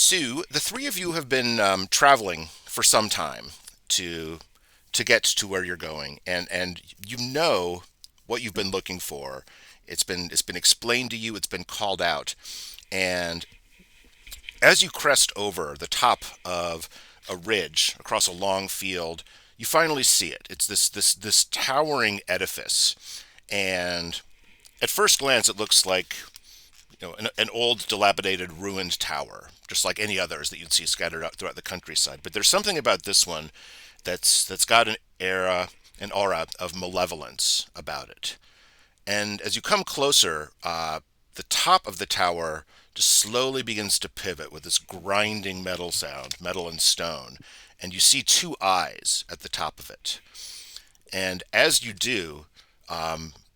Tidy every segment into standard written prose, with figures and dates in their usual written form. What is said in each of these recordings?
Sue, the three of you have been traveling for some time to get to where you're going, and you know what you've been looking for. It's been explained to you. It's been called out, and as you crest over the top of a ridge across a long field, you finally see it. It's this towering edifice, and at first glance, it looks like an old, dilapidated, ruined tower, just like any others that you'd see scattered out throughout the countryside. But there's something about this one that's got an aura of malevolence about it. And as you come closer, the top of the tower just slowly begins to pivot with this grinding metal sound, metal and stone. And you see two eyes at the top of it. And as you do,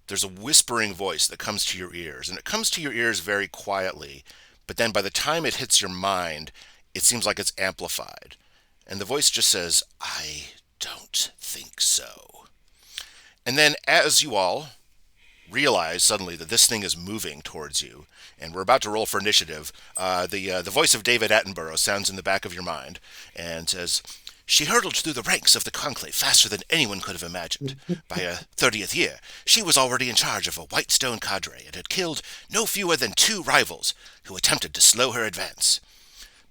there's a whispering voice that comes to your ears, and it comes to your ears very quietly, but then by the time it hits your mind, it seems like it's amplified. And the voice just says, "I don't think so." And then as you all realize suddenly that this thing is moving towards you, and we're about to roll for initiative, the voice of David Attenborough sounds in the back of your mind and says, "She hurtled through the ranks of the conclave faster than anyone could have imagined. By her 30th year, she was already in charge of a white stone cadre and had killed no fewer than two rivals who attempted to slow her advance.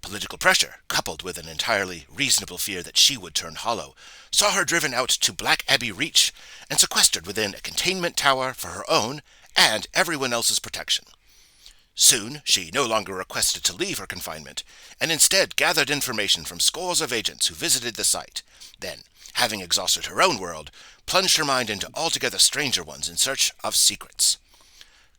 Political pressure, coupled with an entirely reasonable fear that she would turn hollow, saw her driven out to Black Abbey Reach and sequestered within a containment tower for her own and everyone else's protection. Soon, she no longer requested to leave her confinement, and instead gathered information from scores of agents who visited the site. Then, having exhausted her own world, plunged her mind into altogether stranger ones in search of secrets.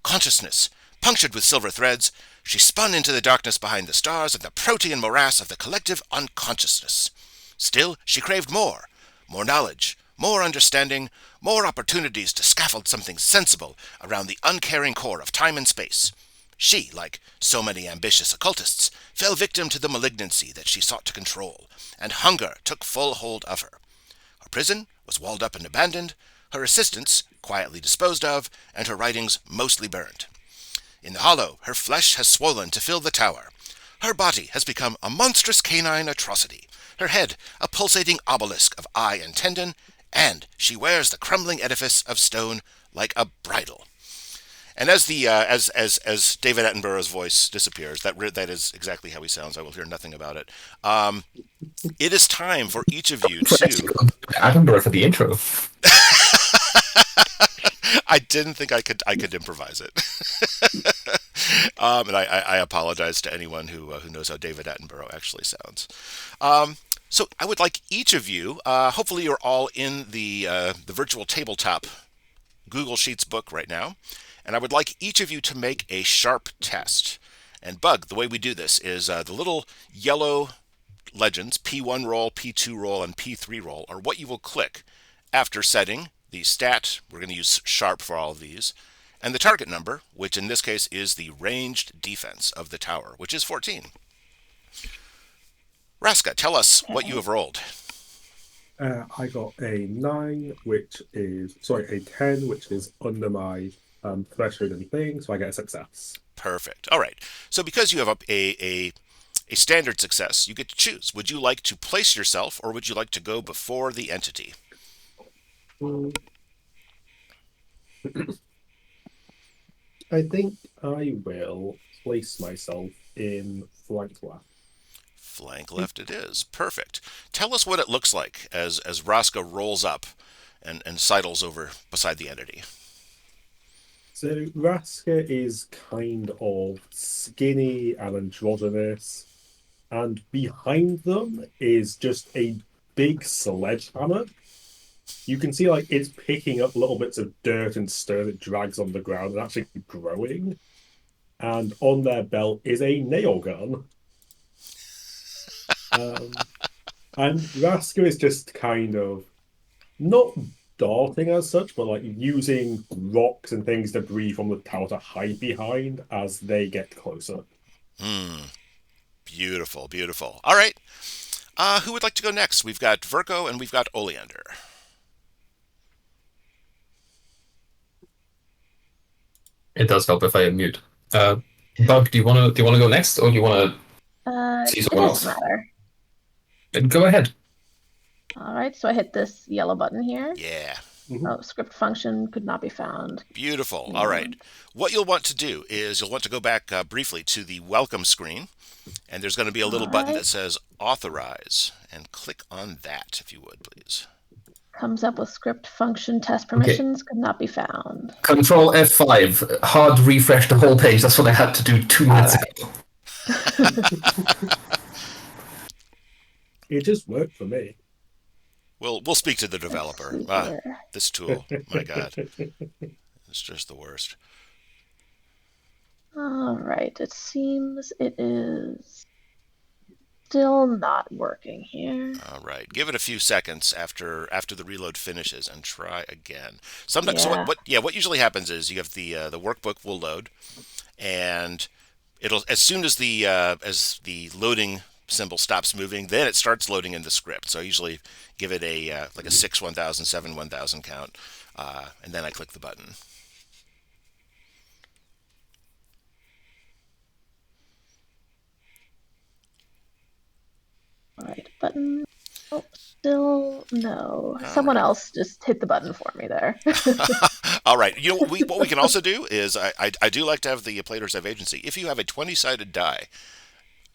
Consciousness, punctured with silver threads, she spun into the darkness behind the stars and the protean morass of the collective unconsciousness. Still, she craved more knowledge, more understanding, more opportunities to scaffold something sensible around the uncaring core of time and space. She, like so many ambitious occultists, fell victim to the malignancy that she sought to control, and hunger took full hold of her. Her prison was walled up and abandoned, her assistants quietly disposed of, and her writings mostly burned. In the hollow, her flesh has swollen to fill the tower. Her body has become a monstrous canine atrocity, her head a pulsating obelisk of eye and tendon, and she wears the crumbling edifice of stone like a bridle." And as the as David Attenborough's voice disappears, that is exactly how he sounds. I will hear nothing about it. It is time for each of you to. Attenborough for the intro. I didn't think I could improvise it, and I apologize to anyone who knows how David Attenborough actually sounds. So I would like each of you. Hopefully, you're all in the virtual tabletop Google Sheets book right now. And I would like each of you to make a sharp test. And Bug, the way we do this is the little yellow legends, P1 roll, P2 roll, and P3 roll, are what you will click after setting the stat. We're going to use sharp for all of these. And the target number, which in this case is the ranged defense of the tower, which is 14. Raska, tell us what you have rolled. I got a 9, which is, sorry, a 10, which is under my threshold and thing, so I get a success. Perfect. All right. So because you have a standard success, you get to choose. Would you like to place yourself, or would you like to go before the entity? Mm. I think I will place myself in flank left. Flank left it is. Perfect. Tell us what it looks like as Raska rolls up and sidles over beside the entity. So Raska is kind of skinny and androgynous, and behind them is just a big sledgehammer. You can see like it's picking up little bits of dirt and stone that drags on the ground and actually growing. And on their belt is a nail gun. Um, and Raska is just kind of not darting as such, but like using rocks and things, debris from the tower to hide behind as they get closer. Hmm. Beautiful, beautiful. All right. Who would like to go next? We've got Virgo and we've got Oleander. It does help if I mute. Bug, do you wanna go next, or do you wanna? See It someone doesn't else. matter. Then go ahead. All right, so I hit this yellow button here. Yeah. Mhm. Oh, script function could not be found. Beautiful. Give me All right. one. What you'll want to do is you'll want to go back briefly to the welcome screen, and there's going to be a little All button right. that says authorize, and click on that if you would, please. Comes up with script function test Okay. permissions could not be found. Control F5. Hard refresh the whole page. That's what I had to do two All minutes right. ago. It just worked for me. We'll speak to the Let's developer. see here. This tool, my God, it's just the worst. All right, it seems it is still not working here. All right, give it a few seconds after the reload finishes and try again. Sometimes, so Yeah. what usually happens is you have the workbook will load, and it'll as soon as the loading symbol stops moving, then it starts loading in the script. So I usually give it a like a 6 1000 7 1000 count, and then I click the button. All right, button. Oh, still no. All Someone right. else just hit the button for me there. All right. You know what we can also do is I do like to have the players have agency. If you have a 20-sided die,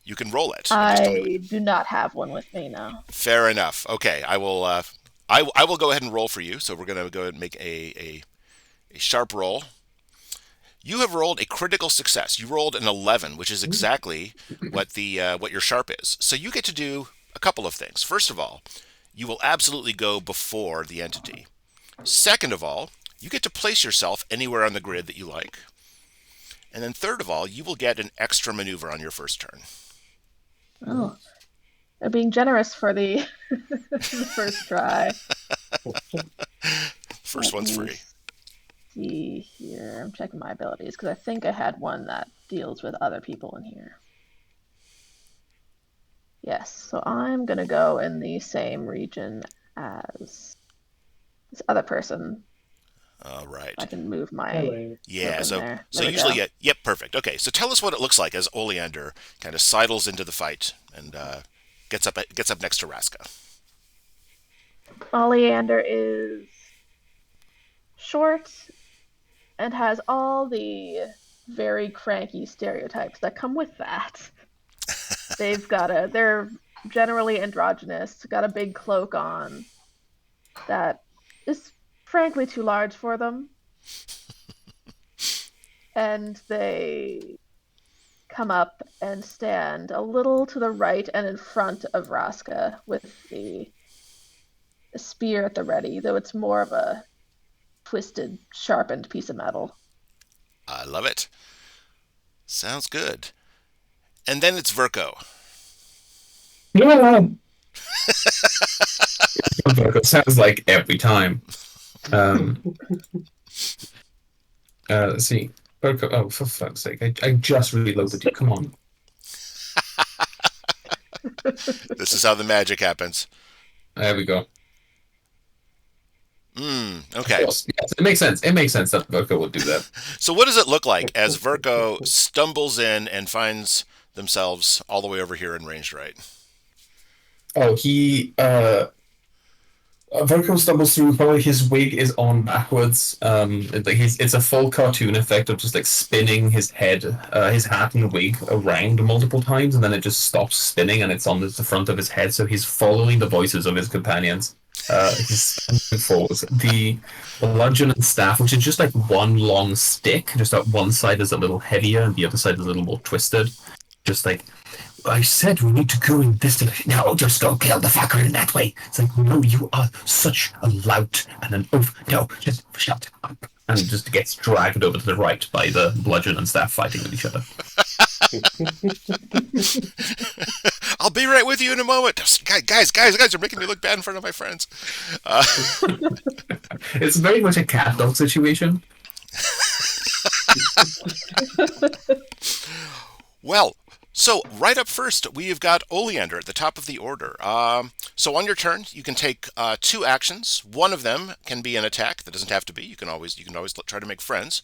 you can roll it and just tell me. I do not have one with me now. Fair enough. Okay, I will. I will go ahead and roll for you. So we're gonna go ahead and make a sharp roll. You have rolled a critical success. You rolled an 11, which is exactly what your sharp is. So you get to do a couple of things. First of all, you will absolutely go before the entity. Second of all, you get to place yourself anywhere on the grid that you like. And then third of all, you will get an extra maneuver on your first turn. Oh, they're being generous for the the first try. First Let one's me free. see here. I'm checking my abilities because I think I had one that deals with other people in here. Yes, so I'm gonna go in the same region as this other person. All I right. can move my Hello. Yeah, token so there. so There we usually go. yeah, yep, perfect. Okay, so tell us what it looks like as Oleander kind of sidles into the fight and gets up next to Raska. Oleander is short and has all the very cranky stereotypes that come with that. They're generally androgynous, got a big cloak on that is frankly too large for them. And they come up and stand a little to the right and in front of Raska with the spear at the ready, though it's more of a twisted, sharpened piece of metal. I love it. Sounds good. And then it's Verko. No, it sounds like every time. Um, let's see. Oh, for fuck's sake! I just reloaded you. Come on. This is how the magic happens. There we go. Of Okay. course, yes, it makes sense. It makes sense that Vodka would do that. So what does it look like as Verko stumbles in and finds themselves all the way over here in ranged right? Oh, he Vertical stumbles through. Probably his wig is on backwards. It's a full cartoon effect of just like spinning his head, his hat and wig around multiple times, and then it just stops spinning, and it's on the front of his head. So he's following the voices of his companions. He's standing forward. The bludgeon and staff, which is just like one long stick, just that one side is a little heavier and the other side is a little more twisted. Just like I said, we need to go in this direction. Now just go kill the fucker in that way. It's like, no, you are such a lout and an oaf. No, just shut up. And just gets dragged over to the right by the bludgeon and staff fighting with each other. I'll be right with you in a moment. Guys, you're making me look bad in front of my friends. Uh, It's very much a cat dog situation. well, so right up first, we've got Oleander at the top of the order. So on your turn, you can take two actions. One of them can be an attack. That doesn't have to be. You can always try to make friends.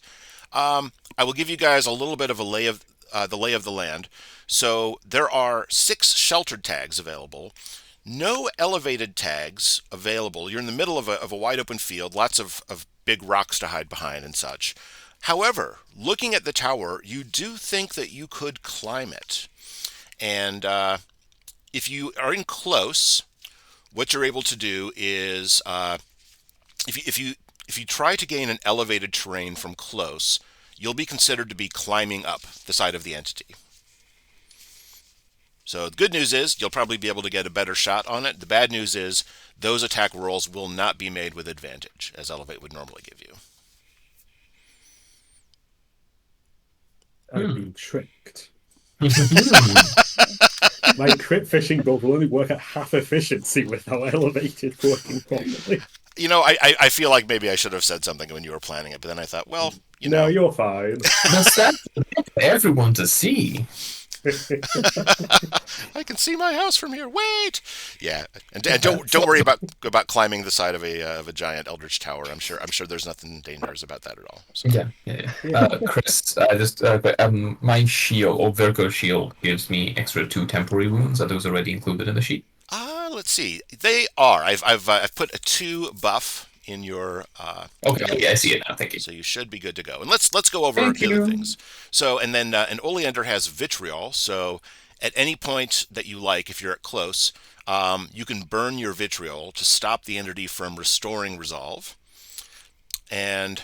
I will give you guys a little bit of a the lay of the land. So there are 6 sheltered tags available. No elevated tags available. You're in the middle of a wide open field, lots of big rocks to hide behind and such. However, looking at the tower, you do think that you could climb it. And if you are in close, what you're able to do is if you try to gain an elevated terrain from close, you'll be considered to be climbing up the side of the entity. So the good news is you'll probably be able to get a better shot on it. The bad news is those attack rolls will not be made with advantage, as Elevate would normally give you. I've been tricked. My crit fishing build will only work at half efficiency without elevated working properly. You know, I feel like maybe I should have said something when you were planning it, but then I thought, well, you know. No, you're fine. That's that for everyone to see. I can see my house from here. Wait, yeah, and don't worry about climbing the side of a giant eldritch tower. I'm sure there's nothing dangerous about that at all. So. Yeah. Chris, my shield or Virgo shield gives me extra 2 temporary wounds. Are those already included in the sheet? Let's see. They are. I've put a 2 buff in your. Okay, yeah, I see it now. Thank you. So you should be good to go. And let's go over the other things. So and then an Oleander has vitriol. So at any point that you like, if you're at close, you can burn your vitriol to stop the entity from restoring resolve. And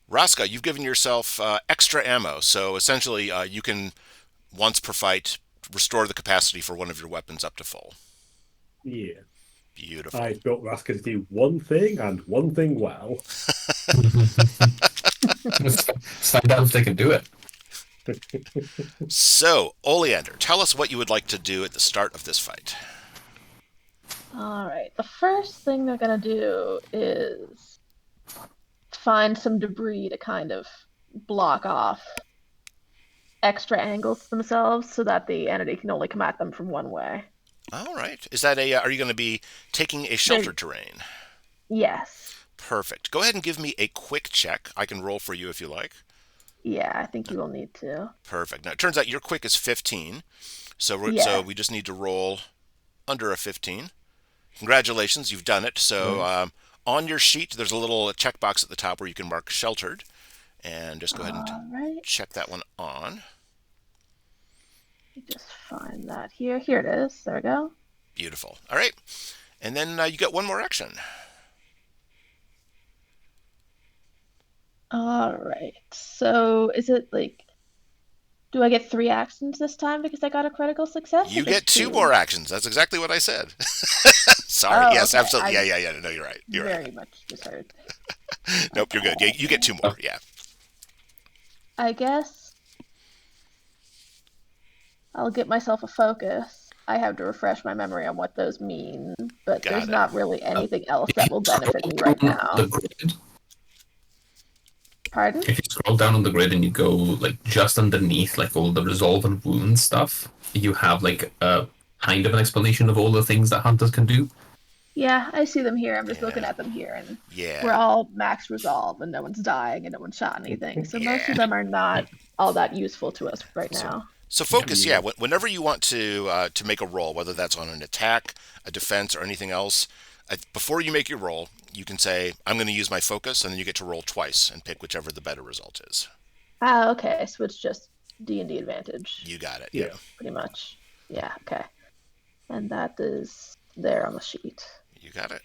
Raska, you've given yourself extra ammo. So essentially, you can once per fight restore the capacity for one of your weapons up to full. Yeah. Beautiful. I built Raska to do one thing and one thing well. Let's find out if they can do it. So, Oleander, tell us what you would like to do at the start of this fight. All right. The first thing they're going to do is find some debris to kind of block off extra angles to themselves so that the entity can only come at them from one way. All right. Is that are you going to be taking a sheltered terrain? Yes. Perfect. Go ahead and give me a quick check. I can roll for you if you like. Yeah, I think you will need to. Perfect. Now, it turns out your quick is 15, so we just need to roll under a 15. Congratulations, you've done it. So on your sheet, there's a little checkbox at the top where you can mark sheltered, and just go ahead and check that one on. Just find that here. Here it is. There we go. Beautiful. All right. And then you get one more action. All right. So is it like, do I get 3 actions this time because I got a critical success? You get 2 more actions. That's exactly what I said. Sorry. Oh, yes, okay. absolutely. Yeah. No, you're right. You're very right. much misheard. Nope, you're good. Yeah, you get 2 more. Yeah. I guess I'll get myself a focus. I have to refresh my memory on what those mean, but there's not really anything else that will benefit me right now. Pardon? If you scroll down on the grid and you go like just underneath like all the resolve and wound stuff, you have like a kind of an explanation of all the things that hunters can do. Yeah, I see them here. I'm just looking at them here, and we're all max resolve, and no one's dying, and no one's shot anything. So most of them are not all that useful to us right now. So focus, whenever you want to make a roll, whether that's on an attack, a defense, or anything else, before you make your roll, you can say, I'm going to use my focus, and then you get to roll twice and pick whichever the better result is. Ah, okay. So it's just D&D advantage. You got it. Yeah. Pretty much. Yeah, okay. And that is there on the sheet. You got it.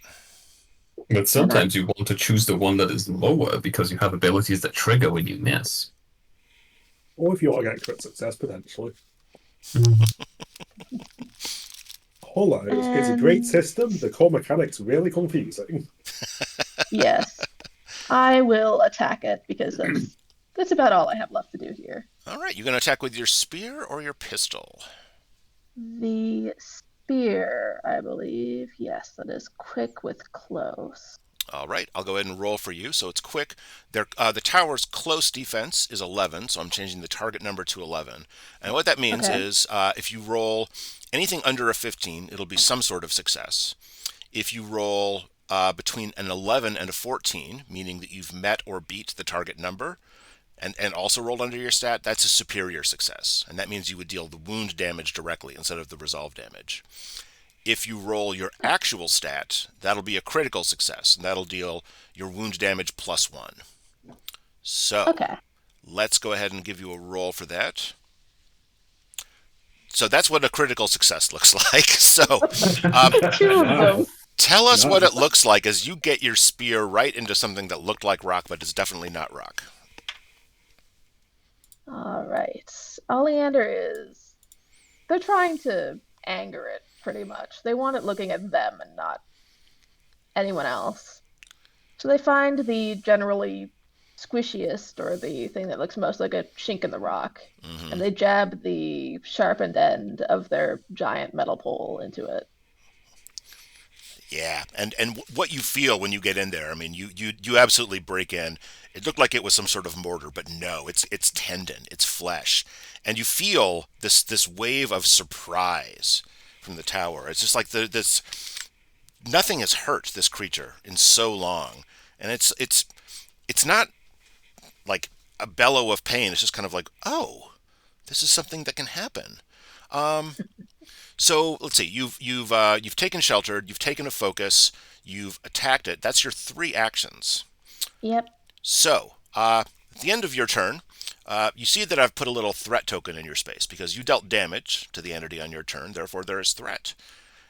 But sometimes you want to choose the one that is lower because you have abilities that trigger when you miss. Or if you want to get crit success, potentially. Hollow is a great system. The core mechanic's really confusing. Yes. I will attack it because that's about all I have left to do here. All right. You're going to attack with your spear or your pistol? The spear, I believe. Yes, that is quick with close. All right, I'll go ahead and roll for you. So it's quick. The tower's close defense is 11, so I'm changing the target number to 11. And what that means is if you roll anything under a 15, it'll be some sort of success. If you roll between an 11 and a 14, meaning that you've met or beat the target number, and also rolled under your stat, that's a superior success. And that means you would deal the wound damage directly instead of the resolve damage. If you roll your actual stat, that'll be a critical success, and that'll deal your wound damage +1. So, Okay. let's go ahead and give you a roll for that. So that's what a critical success looks like. So, Two of them. Nice. tell us what Nice. it looks like as you get your spear right into something that looked like rock, but is definitely not rock. All right. Oleander is. They're trying to anger it pretty much. They want it looking at them and not anyone else. So they find the generally squishiest or the thing that looks most like a chink in the rock, and they jab the sharpened end of their giant metal pole into it. Yeah, and what you feel when you get in there, I mean, you absolutely break in. It looked like it was some sort of mortar, but no, it's tendon, it's flesh, and you feel this wave of surprise from the tower. It's just like this nothing has hurt this creature in so long, and it's not like a bellow of pain. It's just kind of like, oh, this is something that can happen. So let's see. You've taken shelter. You've taken a focus. You've attacked it. That's your 3 actions. Yep. So at the end of your turn, you see that I've put a little threat token in your space because you dealt damage to the entity on your turn. Therefore, there is threat,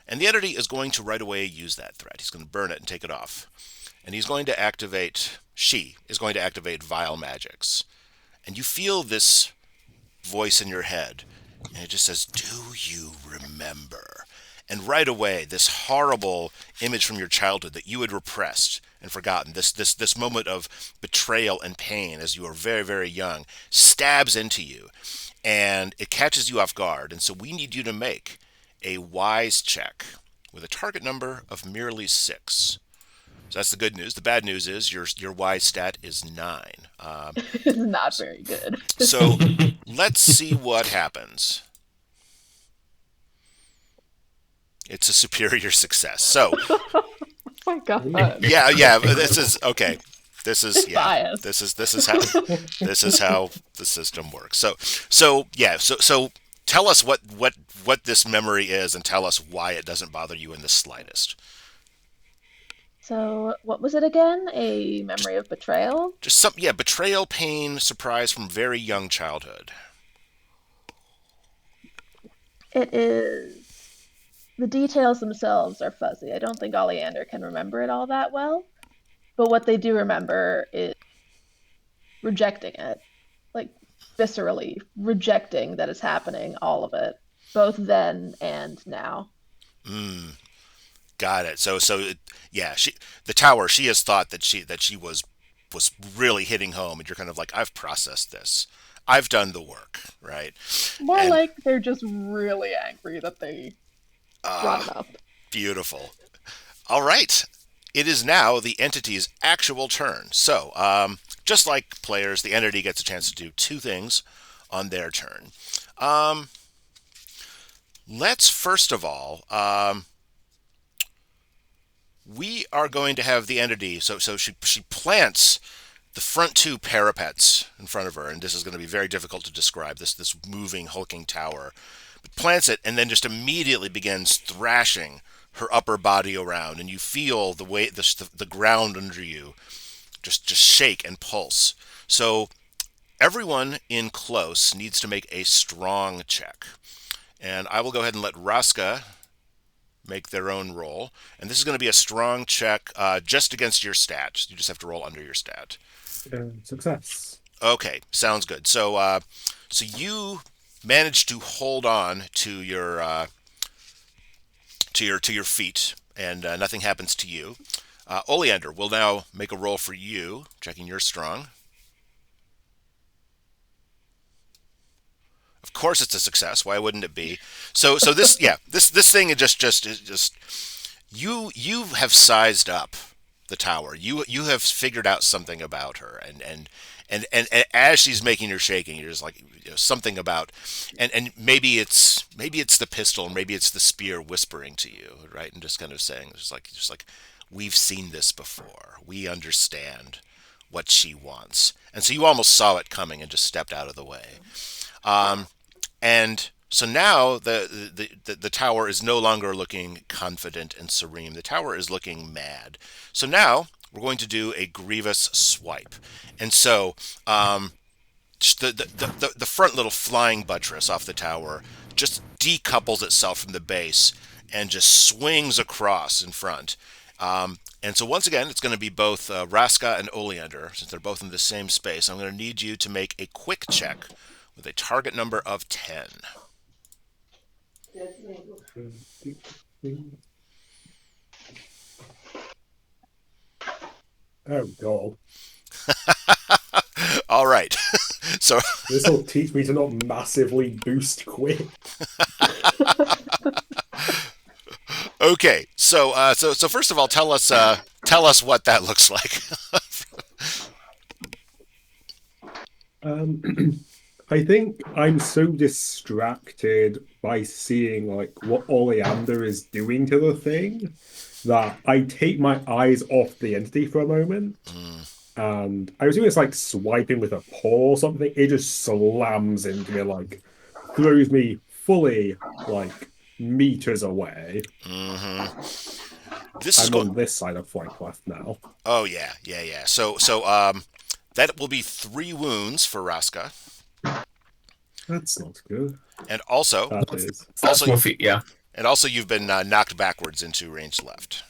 and the entity is going to right away use that threat. He's going to burn it and take it off, and he's going to activate. She is going to activate vile magics, and you feel this voice in your head, and it just says, "Do you remember?" And right away, this horrible image from your childhood that you had repressed and forgotten, this moment of betrayal and pain as you were very, very young, stabs into you, and it catches you off guard. And so we need you to make a wise check with a target number of merely 6. So that's the good news. The bad news is your wise stat is 9. It's not very good. So let's see what happens. It's a superior success. So Oh my god. yeah. This is okay. This is Bias. This is how the system works. So tell us what this memory is, and tell us why it doesn't bother you in the slightest. So, what was it again? A memory of betrayal? Just betrayal, pain, surprise from very young childhood. It is. The details themselves are fuzzy. I don't think Oleander can remember it all that well. But what they do remember is rejecting it. Like, viscerally rejecting that it's happening, all of it. Both then and now. Got it. The tower. She has thought that she was really hitting home, and you're kind of like, I've processed this. I've done the work, right? More And like they're just really angry that they brought it up. beautiful. All right. It is now the entity's actual turn. So, just like players, the entity gets a chance to do 2 things on their turn. Let's first of all, we are going to have the entity. So she plants the front 2 parapets in front of her, and this is going to be very difficult to describe. This moving, hulking tower, but plants it, and then just immediately begins thrashing her upper body around, and you feel the weight, the ground under you, just shake and pulse. So everyone in close needs to make a strong check, and I will go ahead and let Raska make their own roll, and this is going to be a strong check just against your stat. You just have to roll under your stat. Success. Okay, sounds good. So you managed to hold on to your feet, and nothing happens to you. Oleander will now make a roll for you, checking you're strong. Of course, it's a success. Why wouldn't it be? So this this thing is just you have sized up the tower. You have figured out something about her, and as she's making her shaking, you're just like, something about, and maybe it's the pistol, and maybe it's the spear whispering to you, right, and just kind of saying, just like we've seen this before. We understand what she wants. And so you almost saw it coming and just stepped out of the way. And so now the tower is no longer looking confident and serene. The tower is looking mad. So now we're going to do a grievous swipe. And so just the front little flying buttress off the tower just decouples itself from the base and just swings across in front. And so once again, it's going to be both Raska and Oleander, since they're both in the same space. I'm going to need you to make a quick check with a target number of 10. Oh god. All right. So this will teach me to not massively boost quick. okay. So first of all, tell us what that looks like. I think I'm so distracted by seeing like what Oleander is doing to the thing that I take my eyes off the entity for a moment. And I was doing this like swiping with a paw or something. It just slams into me, like throws me fully like meters away. I'm on this side of flank left now. Oh yeah. So that will be 3 wounds for Raska. That's not good. And also, And also, you've been knocked backwards into range left.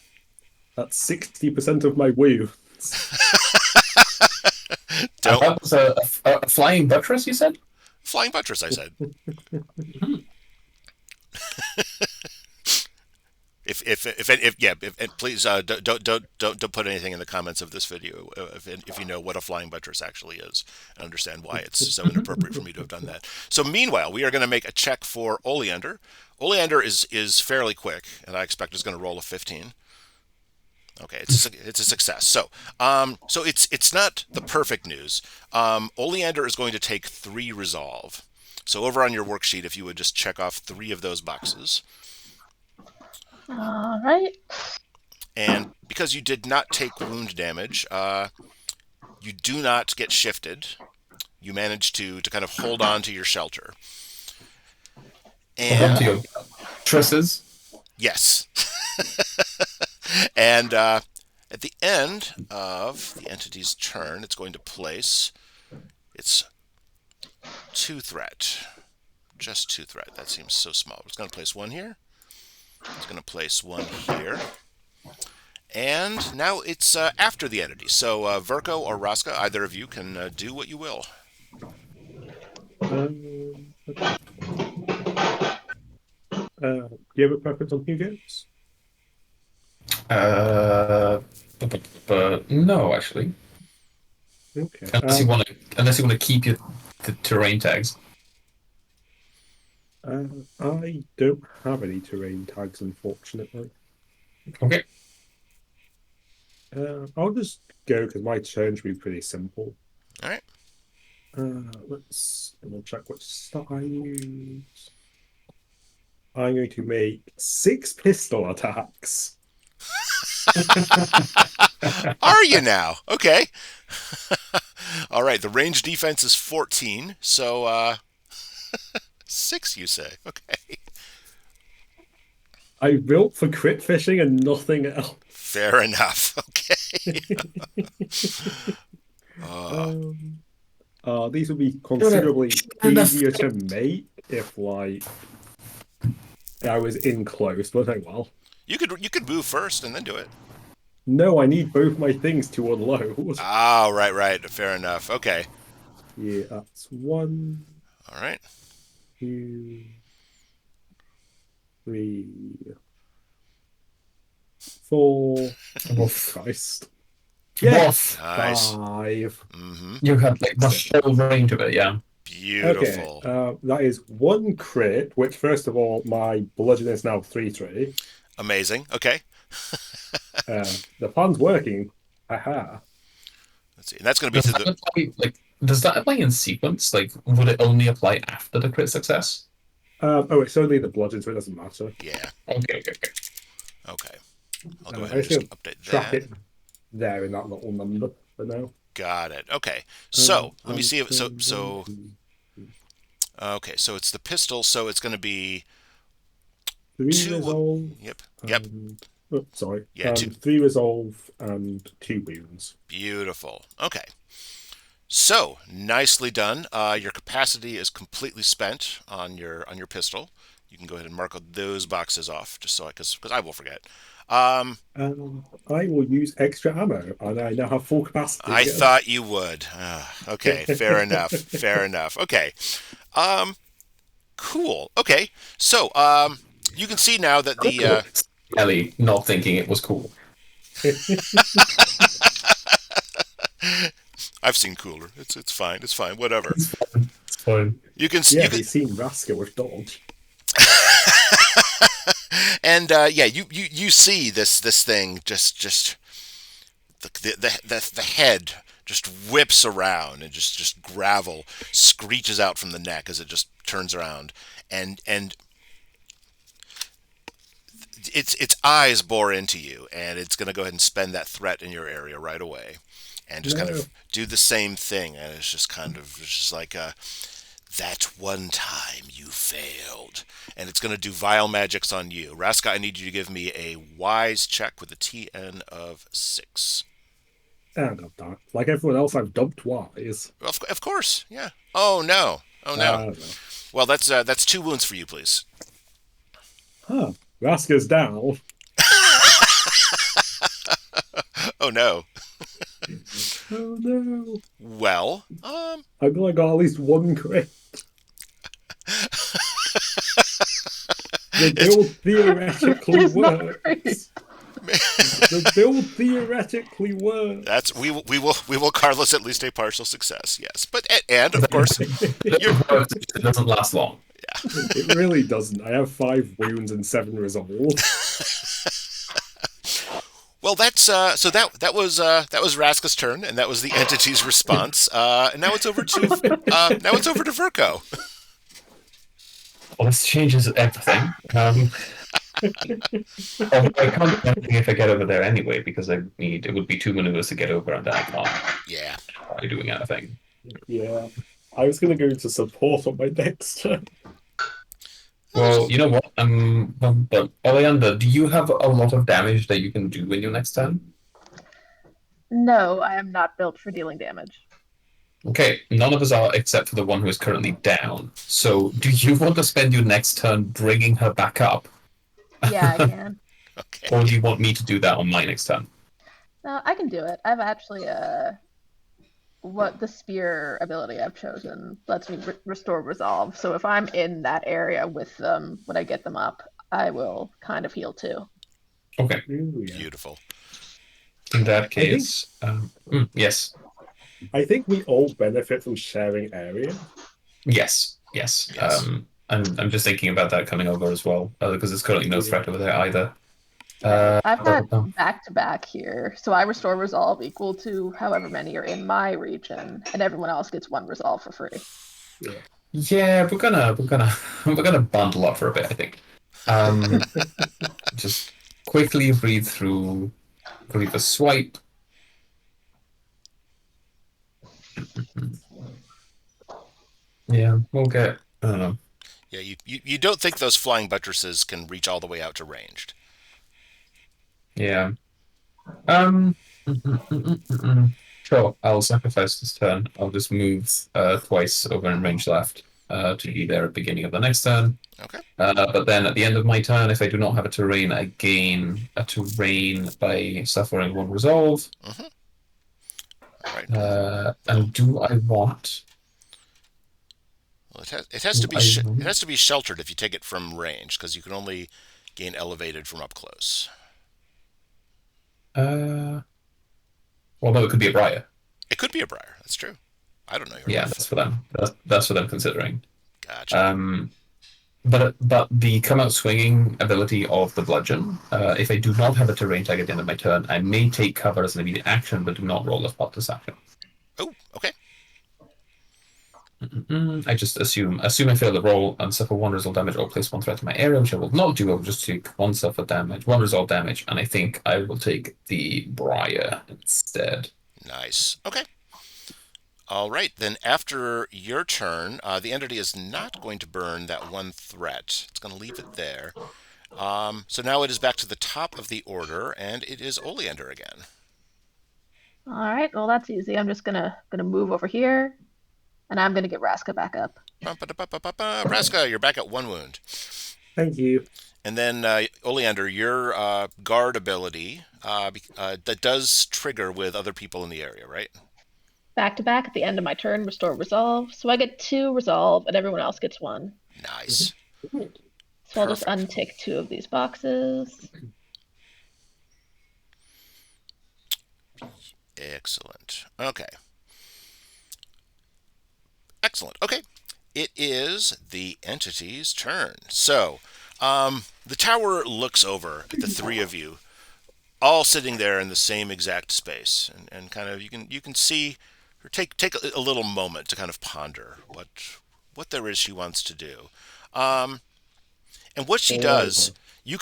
That's 60% of my wounds. That was a flying buttress, you said? Flying buttress, I said. If please don't put anything in the comments of this video if you know what a flying buttress actually is and understand why it's so inappropriate for me to have done that. So meanwhile, we are going to make a check for Oleander. Oleander is fairly quick, and I expect is going to roll a 15. Okay, it's a success. So it's not the perfect news. Oleander is going to take 3 resolve. So over on your worksheet, if you would just check off 3 of those boxes. All right. And because you did not take wound damage, you do not get shifted. You manage to kind of hold on to your shelter. And to your tresses. Yes. And at the end of the entity's turn, it's going to place its 2 threat. Just 2 threat. That seems so small. It's going to place 1 here. It's going to place 1 here. And now it's after the entity. So Verko or Raska, either of you can do what you will. Do you have a preference on Hugo's? No, actually. Okay. Unless you want to keep your terrain tags. I don't have any terrain tags, unfortunately. Okay. I'll just go because my turn should be pretty simple. All right. Let's double check which stat I use. I'm going to make 6 pistol attacks. Are you now? Okay. All right. The range defense is 14. So 6, you say? Okay. I built for crit fishing and nothing else. Fair enough. Okay. These would be considerably easier to make if, like, I was in close, but oh well. You could move first and then do it. No, I need both my things to unload. Oh, right. Fair enough. Okay. Yeah, that's 1. All right. 2, 3, 4. Oh, Christ. Yes. Nice. 5. Mm-hmm. You have like the whole range of it, yeah. Beautiful. Okay, that is 1 crit, which first of all, my bludgeon is now 3/3. Amazing. Okay. The plan's working. Aha. Let's see. And that's going to be Does that apply in sequence? Like, would it only apply after the crit success? It's only the bludgeon, so it doesn't matter. Yeah. Okay. Okay. I'll go ahead and just update track that. it there in that little number for now. Got it. Okay. So let me And see if so then one, so. two, Okay, so it's the pistol. So it's going to be three two. resolve, Yep. Yep. and oh, sorry, Yeah. Two. three resolve and two wounds. Beautiful. Okay. So nicely done. Your capacity is completely spent on your pistol. You can go ahead and mark those boxes off, just so because I will forget. Um, I will use extra ammo, and I now have full capacity I again. thought you would. Okay, fair enough. Fair enough. Okay. Um, cool. Okay. So you can see now that the Ellie not thinking it was cool. I've seen cooler. It's fine. It's fine. Whatever. It's fine. You Yeah, can he's seen Raska with dodge. and yeah, you see this thing just the head just whips around and just gravel screeches out from the neck as it just turns around and its eyes bore into you, and it's going to go ahead and spend that threat in your area right away and just kind No. of do the same thing, and it's just kind of it's just like that one time you failed, and it's going to do vile magics on you. Raska, I need you to give me a wise check with a TN of 6. And I've done. Like everyone else, I've dumped wise. Of course, yeah. Oh no, oh no. No. Well, that's 2 wounds for you, please. Huh. Raska's down. Oh no. Oh no. Well, I'm gonna got at least one crit. The it's build theoretically It's not works. The build theoretically works. that's we will Carlos at least a partial success. Yes, but and of course you're It doesn't last long. It really doesn't. I have 5 wounds and 7 resolves. well. That's that was Raska's turn, and that was the entity's response. And now it's over to Verko. Well, this changes everything. Although I can't do anything if I get over there anyway, because it would be 2 maneuvers to get over, and then I can't Yeah. try doing anything. Yeah. I was gonna go into support on my next turn. Well, you know what? But Oleander, do you have a lot of damage that you can do in your next turn? No, I am not built for dealing damage. Okay, none of us are except for the one who is currently down. So, do you want to spend your next turn bringing her back up, Yeah, I can. Okay. or do you want me to do that on my next turn? No, I can do it. I've actually what the spear ability I've chosen lets me restore resolve. So if I'm in that area with them when I get them up, I will kind of heal too. Okay, Ooh, yeah. Beautiful. in that case, yes, I think we all benefit from sharing area. yes. Yes. I'm just thinking about that coming over as well, because there's currently no threat over there either. I've got back to back here, so I restore resolve equal to however many are in my region, and everyone else gets 1 resolve for free. Yeah, we're gonna bundle up for a bit, I think. Just quickly read through Grievous Swipe. Yeah, we'll get. I don't know. Yeah. You don't think those flying buttresses can reach all the way out to ranged? Yeah. Sure, I'll sacrifice this turn. I'll just move twice over in range left to be there at the beginning of the next turn. Okay. But then at the end of my turn, if I do not have a terrain, I gain a terrain by suffering 1 resolve. Mm-hmm. All right. And do I want? Well, it has to be it has to be sheltered if you take it from range, because you can only gain elevated from up close. Well, no, it could be a briar. It could be a briar. That's true. I don't know. Yeah, that's for them. That's for them considering. Gotcha. But the come out swinging ability of the bludgeon, if I do not have a terrain tag at the end of my turn, I may take cover as an immediate action, but do not roll a spotless action. Oh, okay. I just assume I fail the roll and suffer 1 resolve damage or place 1 threat in my area, which I will not do. I will just take 1 suffer damage, 1 resolve damage, and I think I will take the briar instead. Nice. Okay. All right, then after your turn, the entity is not going to burn that one threat. It's going to leave it there. So now it is back to the top of the order, and it is Oleander again. All right, well that's easy. I'm just gonna move over here, and I'm gonna get Raska back up. Raska, you're back at 1 wound. Thank you. And then Oleander, your guard ability that does trigger with other people in the area, right? Back to back at the end of my turn, restore resolve. So I get 2 resolve, and everyone else gets 1. Nice. So I'll just Perfect. untick 2 of these boxes. Excellent. Okay. Excellent. Okay. It is the entity's turn. So, the tower looks over at the three of you, all sitting there in the same exact space, and kind of you can see her take a little moment to kind of ponder what there is she wants to do, and what she does. You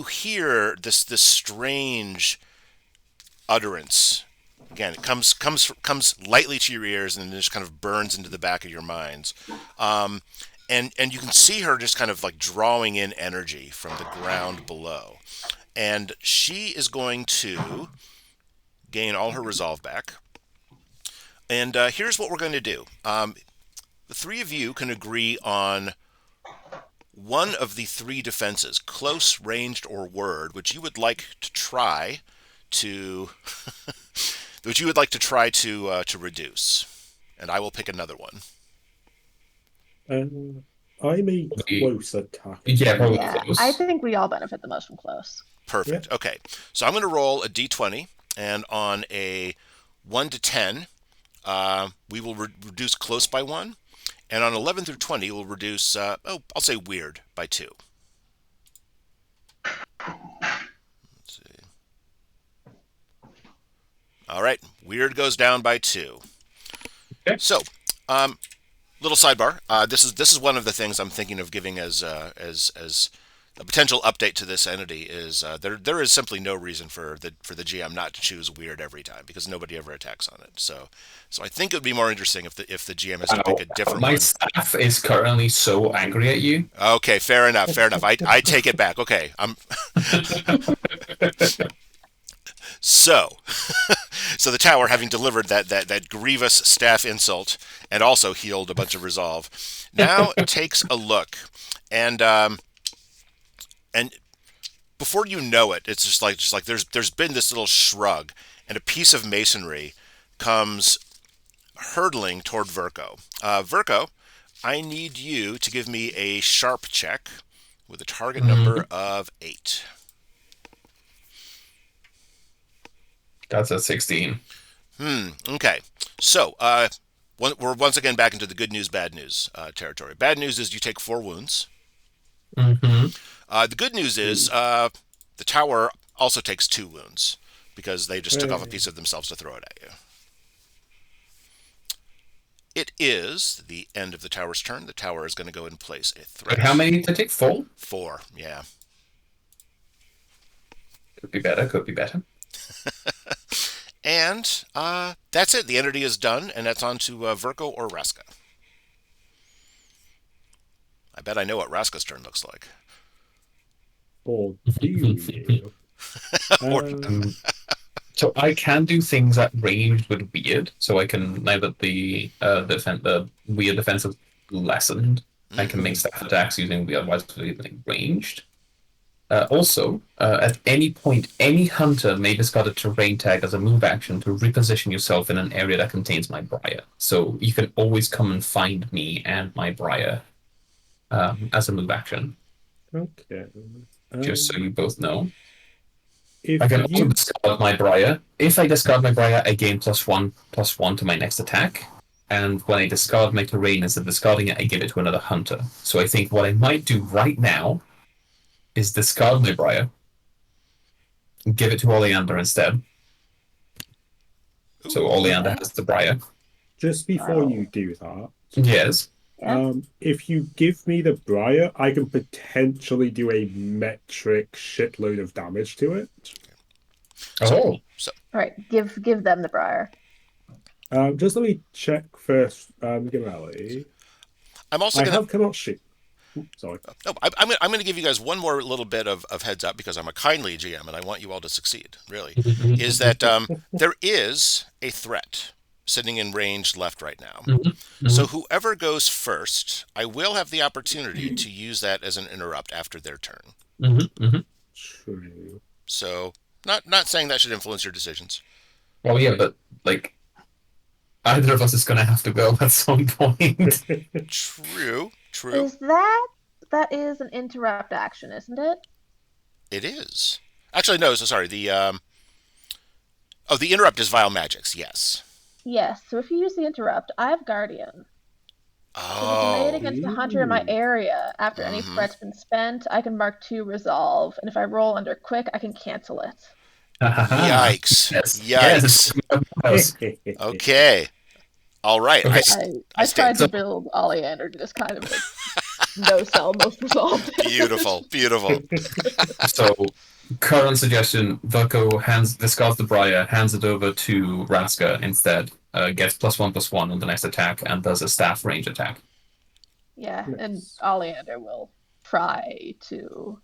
hear this strange utterance. Again, it comes lightly to your ears and then just kind of burns into the back of your minds. And you can see her just kind of like drawing in energy from the ground below. And she is going to gain all her resolve back. And here's what we're going to do. The three of you can agree on one of the 3 defenses, close, ranged, or word, which you would like to try to to reduce. And I will pick another one. I'm a close attack. Yeah, probably Yeah, close. I think we all benefit the most from close. Perfect. Yeah. Okay. So I'm going to roll a d20, and on a 1 to 10, we will reduce close by 1, and on 11 through 20, we'll reduce, I'll say weird by 2. Let's see. All right. Weird goes down by 2. Okay. So, little sidebar. This is one of the things I'm thinking of giving as a potential update to this entity is there is simply no reason for the GM not to choose weird every time because nobody ever attacks on it. So I think it would be more interesting if the GM has to pick a different My one. staff is currently so angry at you. Okay, fair enough. I take it back. Okay, so so the tower, having delivered that grievous staff insult and also healed a bunch of resolve, now takes a look, and before you know it, it's just like there's been this little shrug, and a piece of masonry comes hurtling toward Verko. Verko, I need you to give me a sharp check with a target number of 8. That's a 16. Okay. So, we're once again back into the good news, bad news territory. Bad news is you take 4 wounds. The good news is the tower also takes 2 wounds because they just took off a piece of themselves to throw it at you. It is the end of the tower's turn. The tower is going to go and place a threat. But how many did I take? 4? 4, yeah. Could be better, could be better. And that's it. The entity is done, and that's on to Verko or Raska. I bet I know what Raska's turn looks like. Or do you? So I can do things at range with weird. So I can, now that the weird defense is lessened, I can make staff attacks using weird, otherwise ranged. Also, at any point, any hunter may discard a terrain tag as a move action to reposition yourself in an area that contains my briar. So you can always come and find me and my briar as a move action. Okay. Just so you both know. If I can also you discard my briar. If I discard my briar, I gain +1/+1 to my next attack. And when I discard my terrain, instead of discarding it, I give it to another hunter. So I think what I might do right now is discard my briar, give it to Oleander instead. So Oleander has the briar. just before you do that, Yes. Yeah. if you give me the briar, I can potentially do a metric shitload of damage to it. Oh. So All right, give them the briar. Just let me check first, Gamali. I'm also I gonna. have cannot shoot. Sorry. No, I'm gonna give you guys one more little bit of heads up because I'm a kindly GM and I want you all to succeed. Really, is that there is a threat sitting in range left right now. So whoever goes first, I will have the opportunity to use that as an interrupt after their turn. True. So not saying that should influence your decisions. Well, yeah, but like either of us is gonna have to go at some point. True. Is that is an interrupt action, isn't it? It is. Actually, no. So sorry. The interrupt is vile magics. Yes. Yes. So if you use the interrupt, I have Guardian. So with made Oh. against a hunter in my area, after any threat's been spent, I can mark 2 resolve, and if I roll under quick, I can cancel it. Yikes! Yes. Yikes! Yes. Okay. All right. Okay. I stand. tried to build Oleander to just kind of like no sell most resolved. Beautiful. So, current suggestion: Verko discards the briar, hands it over to Raska instead. Gets +1/+1 on the next attack, and does a staff range attack. Yeah, and Nice. Oleander will try to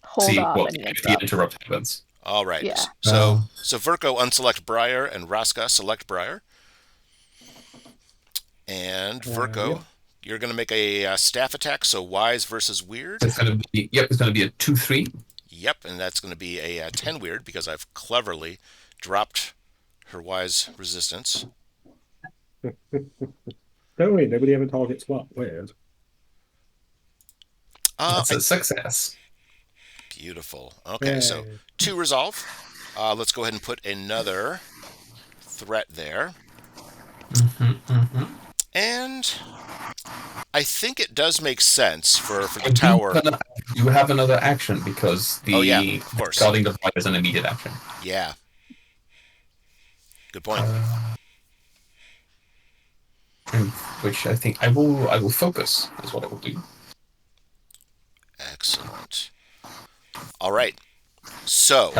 hold See off what any if the interrupt. interrupt happens. All right. Yeah. So Verko unselect Briar and Raska select Briar. And Verko, Yep. you're going to make a staff attack. So wise versus weird. It's gonna be It's gonna be a 2/3. Yep, and that's going to be a 10 weird because I've cleverly dropped her wise resistance. Don't worry, nobody ever targets what? Weird. That's a success. Beautiful. Okay, so Yay. 2 resolve. Let's go ahead and put another threat there. And I think it does make sense for the tower. You have another action because the of course. guarding the briar is an immediate action. Yeah. Good point. Which I think I will focus is what I will do. Excellent. All right. So,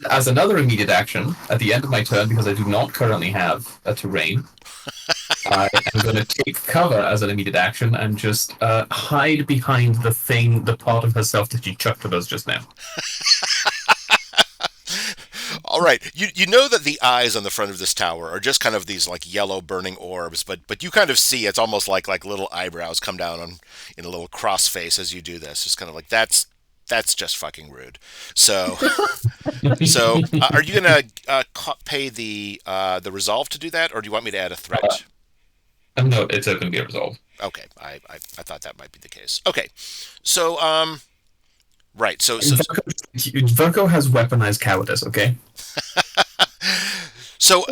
As another immediate action, at the end of my turn, because I do not currently have a terrain, I am going to take cover as an immediate action and just hide behind the part of herself that she chucked at us just now. all right. You know that the eyes on the front of this tower are just kind of these like yellow burning orbs, but you kind of see it's almost like little eyebrows come down in a little cross face as you do this. It's kind of like that's just fucking rude. So are you gonna pay the resolve to do that, or do you want me to add a threat? No, it's going to be a resolve. Okay, I thought that might be the case. Okay, so right, so Verko has weaponized cowardice. Okay. So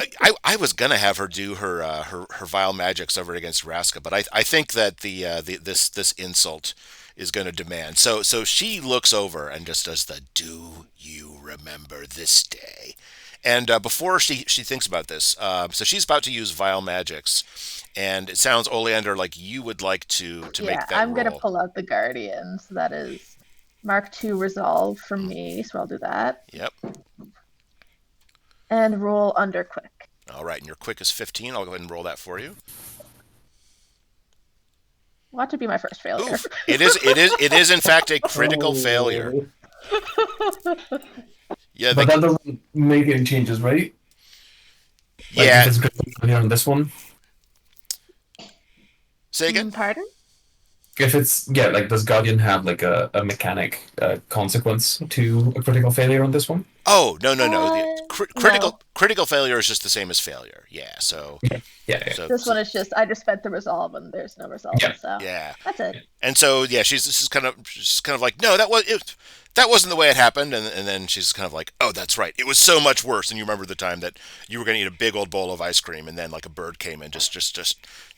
I was gonna have her do her vile magics over against Raska, but I think that this insult is going to demand. So she looks over and just does the "Do you remember this day?" And before she thinks about this, so she's about to use vile magics, and it sounds Oleander like you would like to make that I'm roll. gonna pull out the Guardian, so that is mark 2 resolve for me, so I'll do that. Yep. And roll under quick. All right, and your quick is 15. I'll go ahead and roll that for you. Want to be my first failure. Oof. It is in fact a critical failure. Yeah, But that doesn't make any changes, right? Like yeah. if it's critical failure on this one. Say again? Pardon? If it's like does Guardian have like a mechanic consequence to a critical failure on this one? Oh no. The No. critical failure is just the same as failure. Yeah. So Yeah. So, This one is just I just spent the resolve and there's no resolve. Yeah. So yeah. that's it. And so yeah, she's kind of like, no, that wasn't the way it happened, and then she's kind of like, oh, that's right, it was so much worse. And you remember the time that you were going to eat a big old bowl of ice cream, and then like a bird came and just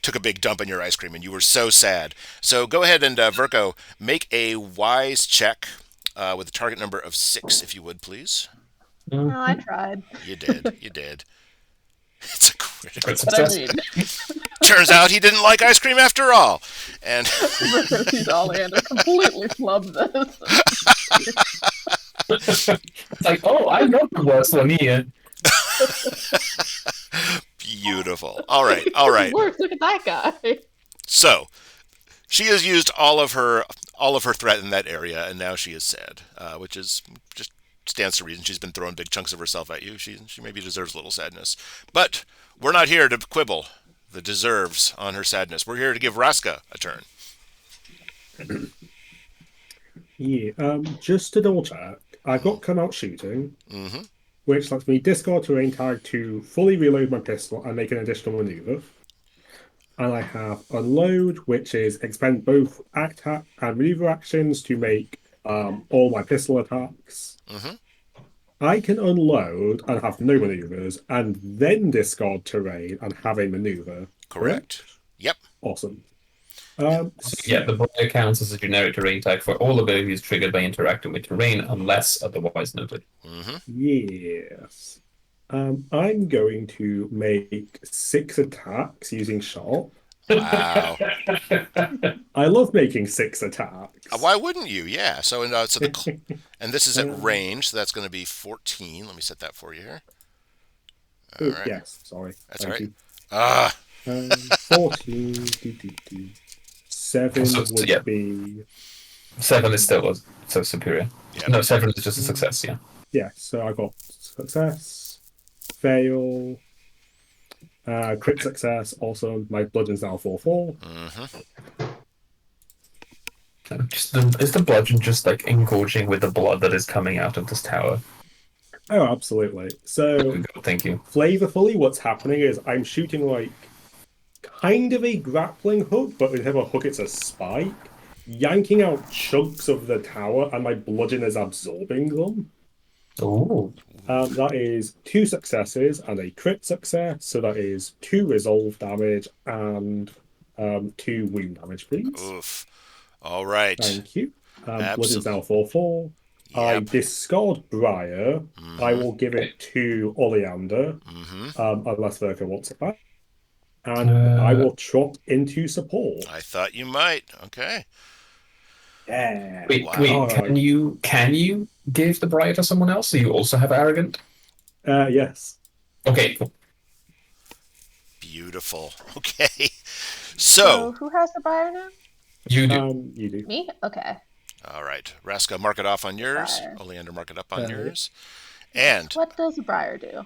took a big dump in your ice cream, and you were so sad. So go ahead and Verko, make a wise check with a target number of 6, if you would, please. No, I tried. You did. It's a critical. But I mean, Turns out he didn't like ice cream after all. And he's Oleander completely flubbed this. It's like, oh, I got the worst one here. Beautiful. All right, all This right. works. Look at that guy. So she has used all of her threat in that area, and now she is sad, which is just stands to reason. She's been throwing big chunks of herself at you. She maybe deserves a little sadness, but we're not here to quibble the deserves on her sadness. We're here to give Raska a turn. Yeah. Just to double check, I've got come out shooting, Mm-hmm. which lets me discard terrain tag to fully reload my pistol and make an additional maneuver. And I have unload, which is expend both attack and maneuver actions to make all my pistol attacks. Mm-hmm. I can unload and have no maneuvers, and then discard terrain and have a maneuver. Correct. Yep. Awesome. So yeah, the Briar counts as a generic terrain tag for all abilities triggered by interacting with terrain, unless otherwise noted. Mm-hmm. Yes. I'm going to make 6 attacks using sharp. Wow. I love making 6 attacks. Why wouldn't you? Yeah. So and this is at range, so that's going to be 14. Let me set that for you here. All Oh, right. yes, sorry. That's Thank all right. you. Ah. 14. 7 So, would yeah. be. 7 is still so superior. Yep. No, 7 is just a success, yeah. Yeah, so I got success, fail, crit success, awesome. My bludgeon's now 4/4. Mm-hmm. Is the bludgeon just like engorging with the blood that is coming out of this tower? Oh, absolutely. So, Thank you. flavorfully, what's happening is I'm shooting like kind of a grappling hook, but instead of a hook, it's a spike, yanking out chunks of the tower, and my bludgeon is absorbing them. Oh, That is 2 successes and a crit success, so that is 2 resolve damage and 2 wound damage, please. Oof. All right. Thank you. Bludgeon's Absolutely. now 4/4. I Yep. discard Briar. I will give it to Oleander, Mm-hmm. unless Verka wants it back. And I will trot into support. I thought you might. Okay. Yeah. wait, Wow. wait. All Can right. you give the briar to someone else? So you also have arrogant. Yes. Okay, cool. Beautiful. Okay. So So, who has the briar now? You do. You do. Me? Okay. all right. Raska, mark it off on yours. Briar. Oleander, mark it up on Yeah. yours. And What does a briar do?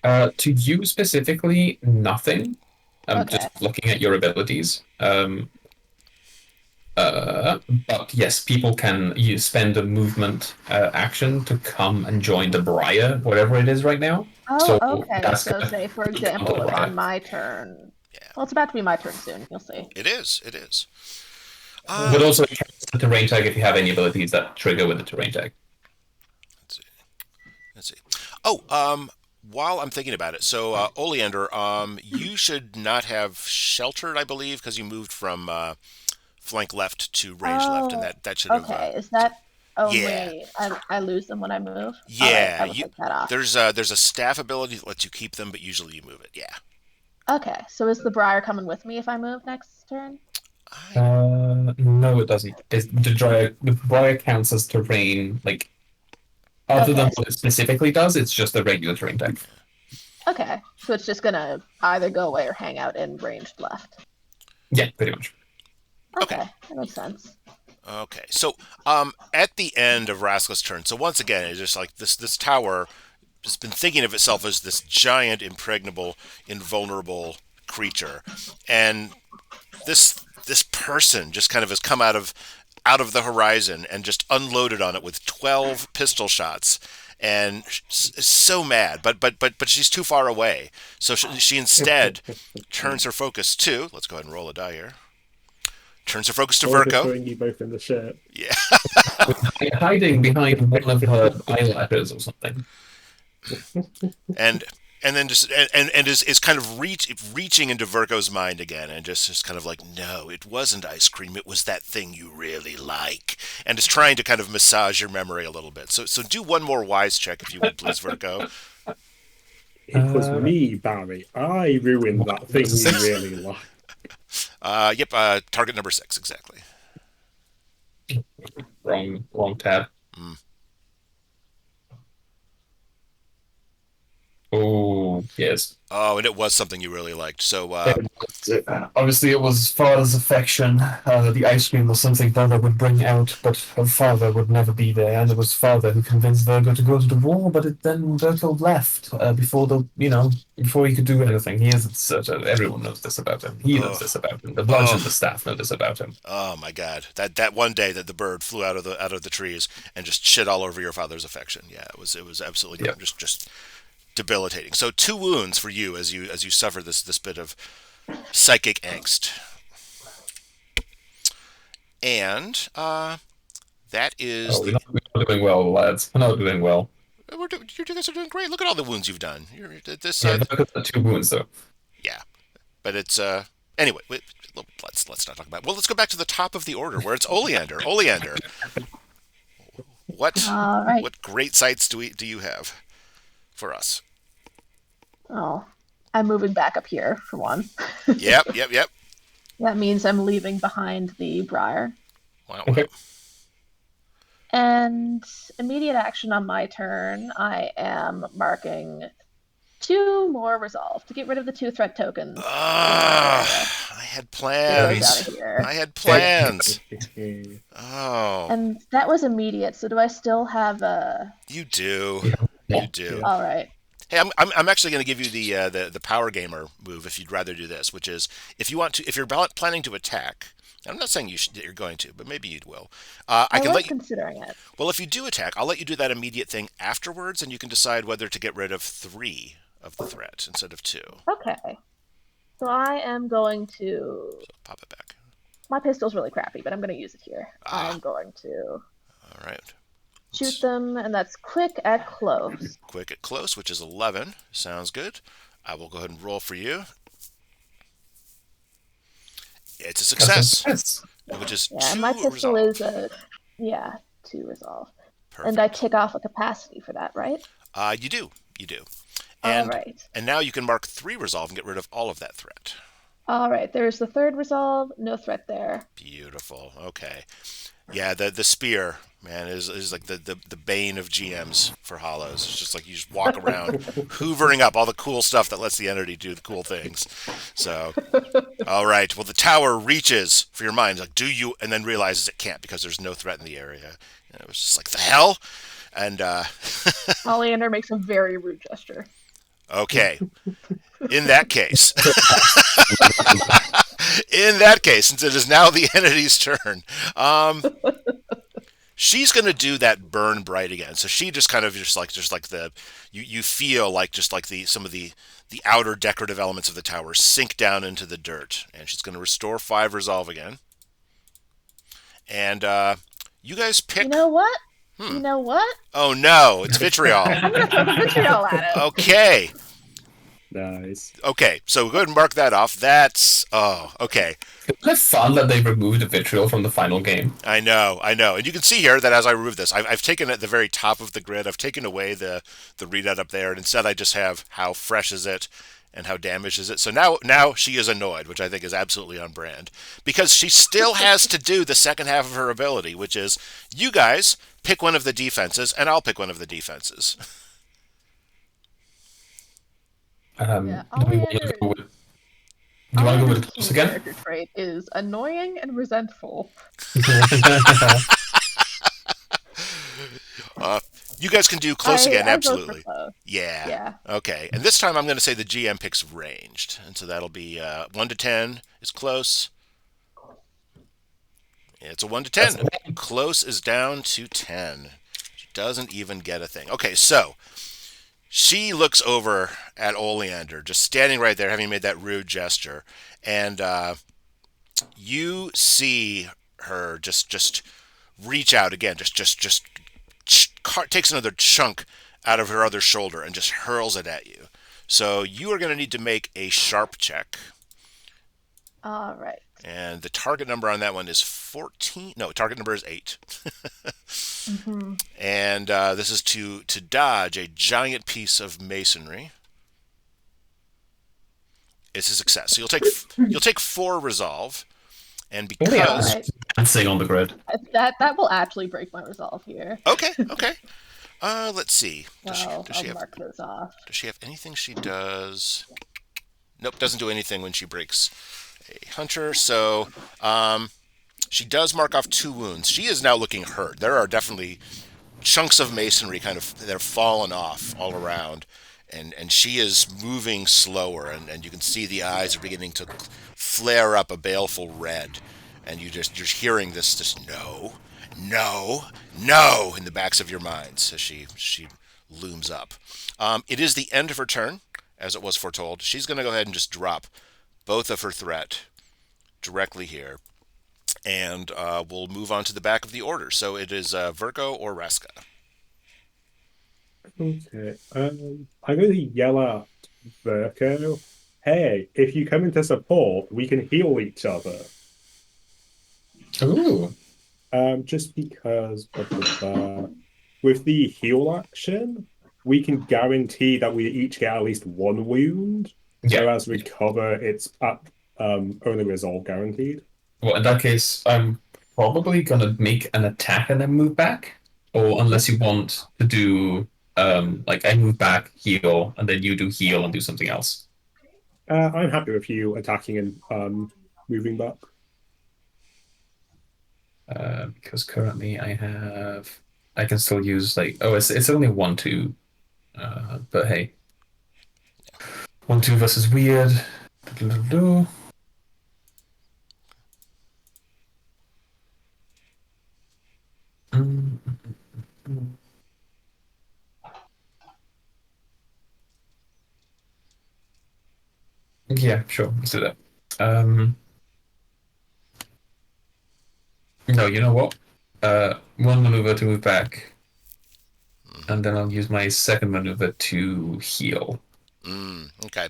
To you specifically, nothing. I'm Okay. just looking at your abilities. But yes, people can spend a movement action to come and join the briar, whatever it is right now. Oh, So okay. that's So gonna say, for come to example, the it's briar. on my turn. yeah, Well, it's about to be my turn soon. You'll see. it is. It is. But also it counts the terrain tag if you have any abilities that trigger with the terrain tag. Let's see. Let's see. Oh, while I'm thinking about it, so Oleander, you should not have sheltered, I believe, because you moved from flank left to range left, and Oh, that should have. okay. Is that Yeah. only I lose them when I move? All right, Yeah, I will take that off. there's a staff ability that lets you keep them, but usually you move it. Yeah. Okay, so is the briar coming with me if I move next turn? No, it doesn't. The briar counts as terrain, like other than Okay. what it specifically does, it's just a regular terrain tag. Okay, so it's just gonna either go away or hang out in ranged left. Yeah, pretty much. Okay. That makes sense. Okay, so at the end of Raska's turn, so once again, it's just like this tower has been thinking of itself as this giant, impregnable, invulnerable creature, and this person just kind of has come out of the horizon and just unloaded on it with 12 pistol shots, and is so mad, but she's too far away, so she instead turns her focus to. Let's go ahead and roll a die here. Turns her focus to Or Virgo. throwing you both in the ship. Yeah. Hiding behind one of her eyelashes or something. and then just and is kind of reaching into Virgo's mind again, and just kind of like, no, it wasn't ice cream, it was that thing you really like, and is trying to kind of massage your memory a little bit. So do one more wise check if you would, please, Virgo. It was me, Barry. I ruined that thing you really like. Yep. Target number 6 exactly. Wrong tab. Oh, yes. Oh, and it was something you really liked. So, Obviously, it was father's affection. The ice cream was something father would bring out, but her father would never be there. And it was father who convinced Virgo to go to the war, but then Virgo left before before he could do anything. He is such a, everyone knows this about him. He knows oh, this about him. The Bloods and the oh, staff know this about him. oh my God! That one day that the bird flew out of the trees and just shit all over your father's affection. Yeah, it was absolutely Yeah. just debilitating. So 2 wounds for you as you suffer this bit of psychic angst, and that is Oh, the. we're not doing well, lads. We're not doing well. You guys are doing great. Look at all the wounds you've done. You're this. Yeah, Virgo's got 2 wounds though. Yeah, but it's anyway. Let's not talk about. Well, let's go back to the top of the order where it's Oleander. Oleander, All right. what great sights do you have for us? Oh, I'm moving back up here for one. Yep. That means I'm leaving behind the briar. Wow. Okay. And immediate action on my turn, I am marking 2 more resolve to get rid of the 2 threat tokens in my area. I had Get those out plans. of here. I had plans. Yeah. Oh, And that was immediate, so do I still have a... you do. Yeah. You do. All right. Hey, I'm actually going to give you the power gamer move if you'd rather do this, which is if you're planning to attack. I'm not saying you're going to, but maybe you will. I I can was let you. considering it. Well, if you do attack, I'll let you do that immediate thing afterwards, and you can decide whether to get rid of 3 of the threat instead of 2. Okay. So I am going to... So pop it back. My pistol's really crappy, but I'm going to use it here. Ah. I'm going to All right. shoot them, and that's quick at close. Quick at close, which is 11. Sounds good. I will go ahead and roll for you. It's a success, Yes. which is Yeah, and 2 my pistol resolve. is a... Yeah, 2 resolve. Perfect. And I kick off a capacity for that, right? You do. You do. All And right. and now you can mark 3 resolve and get rid of all of that threat. All right, there's the 3rd resolve, no threat there. Beautiful. Okay. Yeah, the spear, man, is like the bane of GMs for hollows. It's just like you just walk around hoovering up all the cool stuff that lets the entity do the cool things. So, all right. Well, the tower reaches for your mind, like, do you, and then realizes it can't because there's no threat in the area. And it was just like, the hell? And, Oleander makes a very rude gesture. okay. In that case, in that case, since it is now the entity's turn, she's gonna do that burn bright again. So she just kind of just like the you feel like just like some of the outer decorative elements of the tower sink down into the dirt, and she's gonna restore 5 resolve again. And you guys pick. You know what? You know what? Oh no, it's vitriol. I'm gonna throw vitriol at it. Okay. Nice. Okay, so go ahead and mark that off. That's okay. Isn't it fun that they removed the vitriol from the final game? I know, and you can see here that as I remove this, I've taken at the very top of the grid. I've taken away the readout up there, and instead I just have how fresh is it and how damaged is it. So now she is annoyed, which I think is absolutely on brand, because she still has to do the second half of her ability, which is you guys pick one of the defenses, and I'll pick one of the defenses. Yeah, Do we want to go with? Do you want to go with Oleander's close key again? character trait is annoying and resentful. You guys can do close again, I vote for absolutely. close. Yeah. Yeah. Okay. And this time I'm going to say the GM picks ranged, and so that'll be 1 to 10 is close. It's a 1 to 10. Close is down to 10. She doesn't even get a thing. Okay, so she looks over at Oleander, just standing right there, having made that rude gesture, and you see her just reach out again, just takes another chunk out of her other shoulder and just hurls it at you. So you are going to need to make a sharp check. All right. And the target number on that one is 14. No, target number is 8. Mm-hmm. And this is to dodge a giant piece of masonry. It's a success. So you'll take 4 resolve, and because All right. Dancing on the grid. That will actually break my resolve here. okay, Let's see. Well, I'll mark those off. Does she have anything she does? Nope, doesn't do anything when she breaks a hunter. So, she does mark off 2 wounds. She is now looking hurt. There are definitely chunks of masonry kind of that have fallen off all around, and she is moving slower, and you can see the eyes are beginning to flare up a baleful red, and you're hearing this no, no, no in the backs of your minds as she looms up. It is the end of her turn, as it was foretold. She's going to go ahead and just drop both of her threat directly here, and we'll move on to the back of the order. So it is Virgo or Raska. Okay. I'm going to yell at Virko. Hey, if you come into support, we can heal each other. Ooh. Just because with the heal action, we can guarantee that we each get at least 1 wound. Yeah. Whereas recover, it's at only resolve guaranteed. Well, in that case, I'm probably gonna make an attack and then move back. Or unless you want to do like I move back, heal, and then you do heal and do something else. I'm happy with you attacking and moving back. Because currently I can still use like it's only 1-2. But hey. 1-2 versus weird. Yeah, sure. Let's do that. No, you know what? One maneuver to move back, and then I'll use my second maneuver to heal. Okay.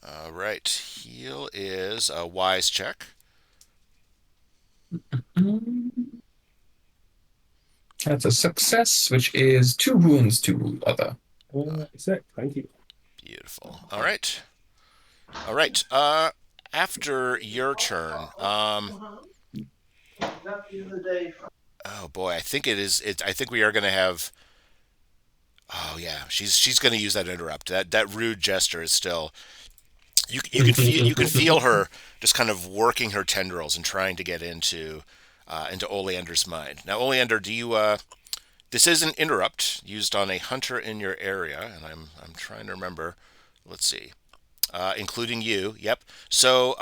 All right. Heal is a wise check. That's a success, which is 2 wounds to other. Sick, thank you. Beautiful. All right. All right. After your turn, oh boy, I think it is. I think we are going to have. Oh yeah, she's going to use that interrupt. That rude gesture is still. You can feel her just kind of working her tendrils and trying to get into Oleander's mind. Now, Oleander, do you this is an interrupt used on a hunter in your area, and I'm trying to remember. Let's see, including you. Yep. So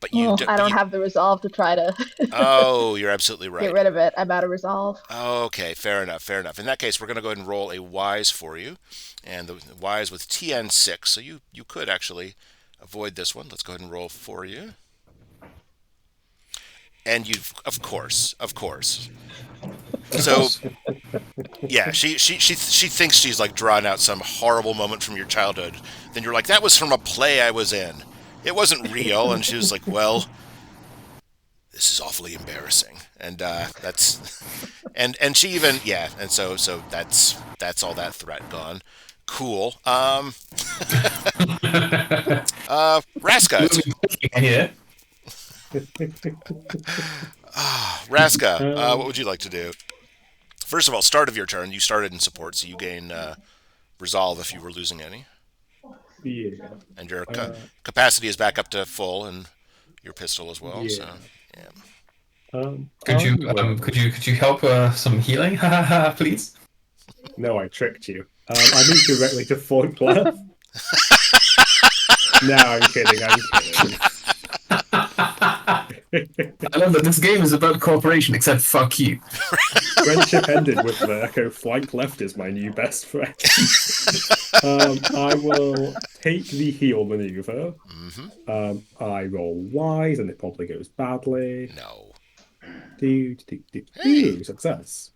but you. I don't have the resolve to try to Oh, you're absolutely right. get rid of it. I'm out of resolve. Okay, fair enough, fair enough. In that case, we're going to go ahead and roll a wise for you, and the wise with TN6. So you could actually avoid this one. Let's go ahead and roll for you. And you, of course. So yeah, she thinks she's like drawing out some horrible moment from your childhood. Then you're like, that was from a play I was in. It wasn't real. And she was like, well, this is awfully embarrassing. And that's and she even and so that's all that threat gone. Cool. Raska. Yeah. Raska, what would you like to do? First of all, start of your turn. You started in support, so you gain resolve if you were losing any. Yeah. And your capacity is back up to full, and your pistol as well. Yeah. So yeah. Could you help some healing, please? No, I tricked you. I moved directly to Fort left. No, I'm kidding. I love that this game is about cooperation, except fuck you. Friendship ended with Virko. Flank left is my new best friend. I will take the heal maneuver. I roll wise, and it probably goes badly. No. Success.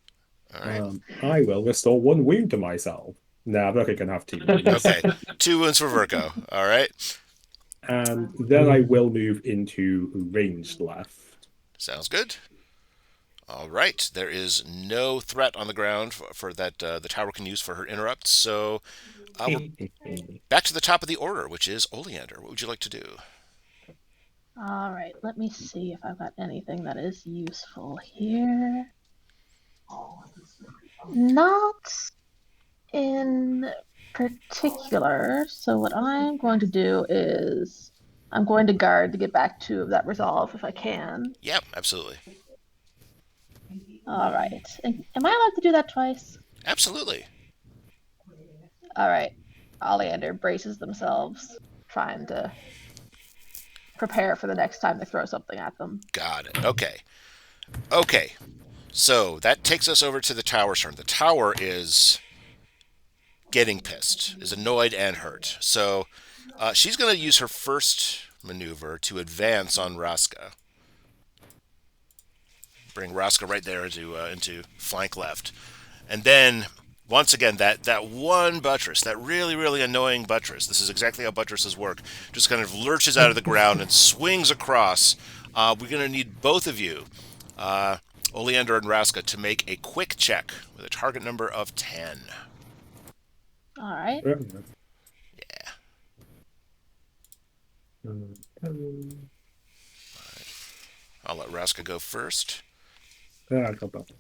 All right. I will restore 1 wound to myself. Now, Virko can have 2 wounds. Okay. 2 wounds for Virgo. All right. And then I will move into ranged left. Sounds good. All right. There is no threat on the ground for that the tower can use for her interrupts. So we're back to the top of the order, which is Oleander. What would you like to do? All right, let me see if I've got anything that is useful here. Not in particular. So what I'm going to do is I'm going to guard to get back to that resolve if I can. Yep, absolutely. All right. Am I allowed to do that twice? Absolutely. All right. Oleander braces themselves, trying to prepare for the next time they throw something at them. Got it. Okay. Okay. So that takes us over to the tower's turn. The tower is getting pissed, is annoyed and hurt. So she's going to use her first maneuver to advance on Raska. Bring Raska right there into flank left. And then, once again, that one buttress, that really, really annoying buttress, this is exactly how buttresses work, just kind of lurches out of the ground and swings across. We're going to need both of you, Oleander and Raska, to make a quick check with a target number of 10. All right. I'll let Raska go first. I got that.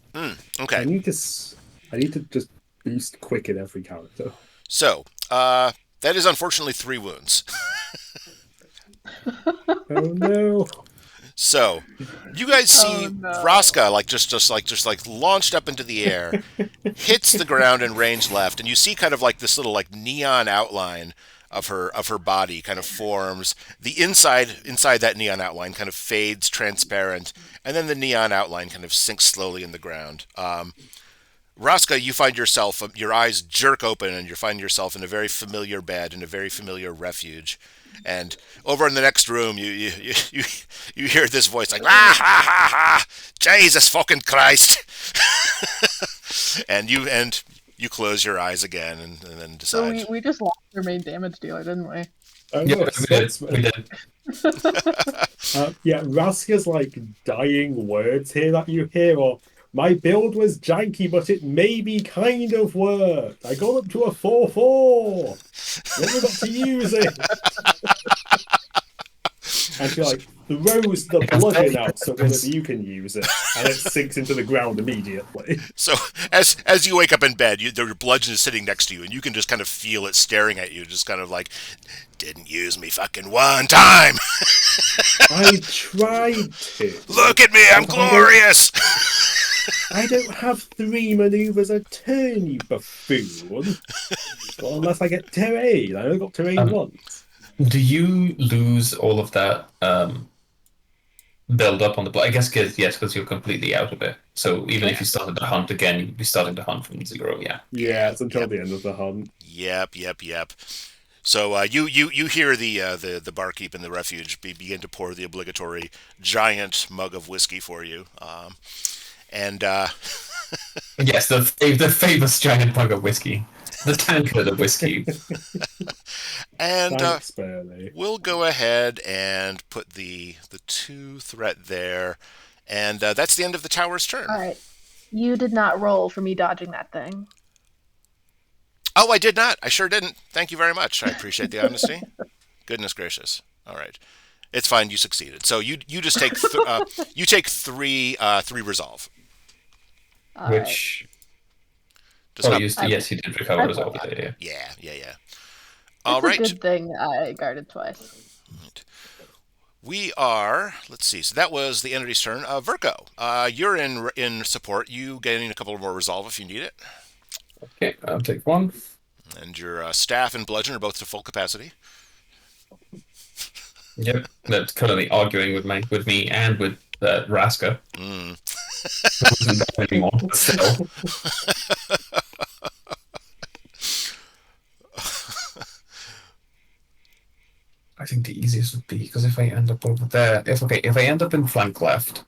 Okay. I need to just boost quick in every character. So, that is unfortunately 3 wounds. Oh no. So, you guys see Oh, no. Raska just launched up into the air, hits the ground in range left, and you see kind of like this little like neon outline of her body kind of forms. The inside that neon outline kind of fades transparent, and then the neon outline kind of sinks slowly in the ground. Raska, you find yourself, your eyes jerk open, and you find yourself in a very familiar bed in a very familiar refuge. And over in the next room, you hear this voice like, ah ha ha ha, Jesus fucking Christ, and you close your eyes again and then So decide. we just lost our main damage dealer, didn't we? Oh Yeah, no, we did. We did. yeah, Raska's like dying words here that you hear, or my build was janky, but it maybe kind of worked. I got up to a 4/4. Never got to use it. And she like throws the bludgeon out so one of you can use it, and it sinks into the ground immediately. So as you wake up in bed, your bludgeon is sitting next to you, and you can just kind of feel it staring at you, just kind of like, didn't use me fucking one time. I tried to. Look at me, I'm glorious. I don't have 3 maneuvers a turn, you buffoon. Well, unless I get terrain. I only got terrain once. Do you lose all of that build up on the block? I guess yes, because you're completely out of it. So even if you started to hunt again, you'd be starting to hunt from 0. Yeah. Yeah, it's until the end of the hunt. Yep. So you hear the barkeep in the refuge begin to pour the obligatory giant mug of whiskey for you, and Yes, the famous giant mug of whiskey, the tankard of whiskey. and Thanks, Burley. we'll go ahead and put the 2 threat there, and that's the end of the tower's turn. All right. You did not roll for me dodging that thing. Oh, I did not. I sure didn't. Thank you very much. I appreciate the honesty. Goodness gracious. All right, it's fine. You succeeded. So you just take you take 3 resolve. All right. Which Does not. yes, he did recover as well. Yeah. Yeah. It's All right. a good thing I guarded twice. We are. Let's see. So that was the entity's turn. Virgo, you're in support. You getting a couple more resolve if you need it. Okay, I'll take 1. And your staff and bludgeon are both to full capacity. Yep, that's currently arguing with me and with Raska. Not anymore, but still. I think the easiest would be because if I end up over there, if I end up in flank left,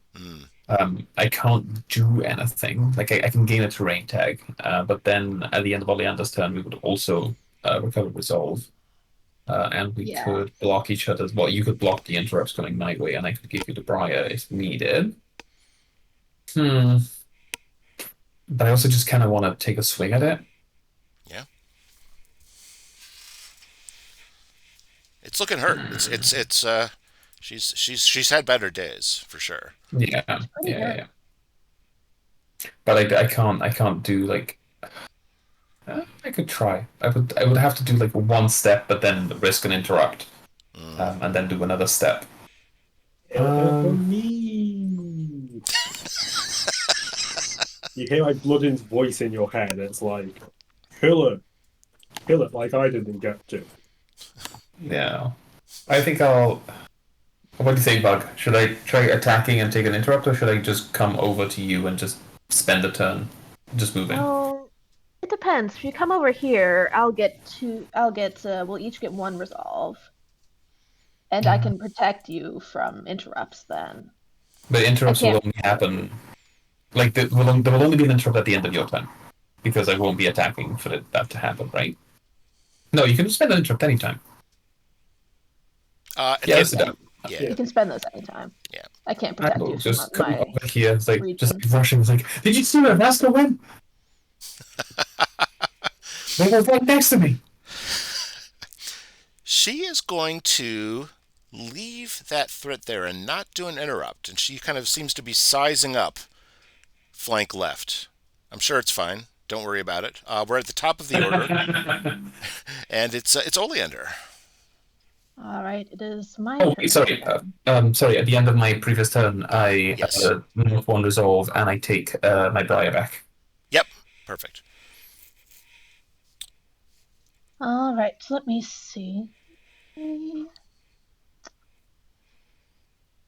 I can't do anything. Like I can gain a terrain tag, but then at the end of Oleander's turn, we would also recover resolve, and we could block each other's. Well, you could block the interrupts coming my way, and I could give you the Briar if needed. But I also just kind of want to take a swing at it. Yeah. It's looking hurt. It's she's had better days for sure. Yeah. but I can't do like. I could try. I would have to do like one step, but then risk an interrupt, Mm. and then do another step. For Um, me. You hear like Blooden's voice in your head. It's like, kill it like I didn't get to. yeah. I think I'll. What do you think, Bug? Should I try attacking and take an interrupt, or should I just come over to you and just spend a turn, just moving? Well, it depends. If you come over here, I'll get two. We'll each get one resolve, and I can protect you from interrupts. Then But I interrupts will can't. only happen. Like there will only be an interrupt at the end of your turn, because I won't be attacking for that to happen, right? No, you can spend an interrupt anytime. At Yeah, the let's end, do that. yeah, You can spend those anytime. yeah. I can't I protect will you from just come my over here. It's like just region. like, rushing. It's like, did you see where Vasco went? They were right next to me. She is going to leave that threat there and not do an interrupt, and she kind of seems to be sizing up flank left. I'm sure it's fine. Don't worry about it. We're at the top of the order, and it's Oleander. All right, it is my Oh, turn sorry. again. Sorry. At the end of my previous turn, I Yes. move one resolve and I take my Briar back. Yep. Perfect. All right, so let me see.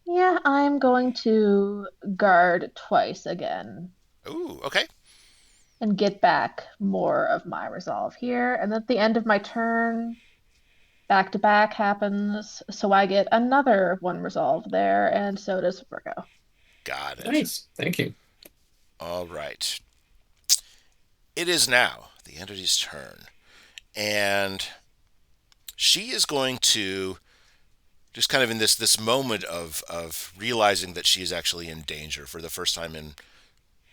Yeah, I'm going to guard twice again Ooh. Okay. and get back more of my resolve here. And at the end of my turn, back to back happens, so I get another one resolve there, and so does Virgo. Got it. Nice. Thank you. All right. It is now the entity's turn, and she is going to just kind of in this moment of realizing that she is actually in danger for the first time in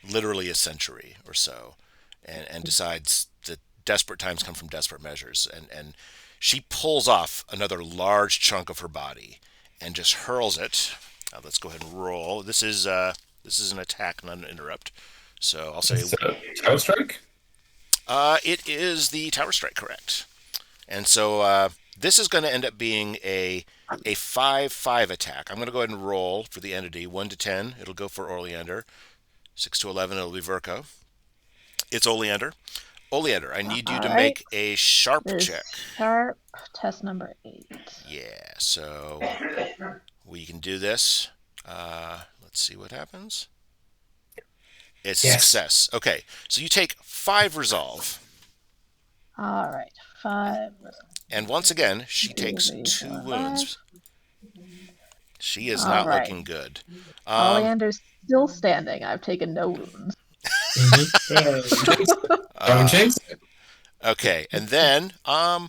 literally a century or so, and decides that desperate times come from desperate measures, and she pulls off another large chunk of her body and just hurls it. Let's go ahead and roll. This is an attack, not an interrupt. So I'll say It's a Tower Strike? it is the tower strike, correct? And so this is going to end up being a 5/5 attack. I'm going to go ahead and roll for the entity. 1 to 10, it'll go for Oleander. 6 to 11, it'll be Verko. It's Oleander. Oleander, I need you All to right. make a sharp This check. sharp test number 8. Yeah, so we can do this. Let's see what happens. It's a Yes. success. Okay, so you take 5 resolve. All right, 5. And once again, she takes 2 5. wounds. She is All not right. looking good. Oleander's still standing. I've taken no wounds. Don't change. Okay, and then I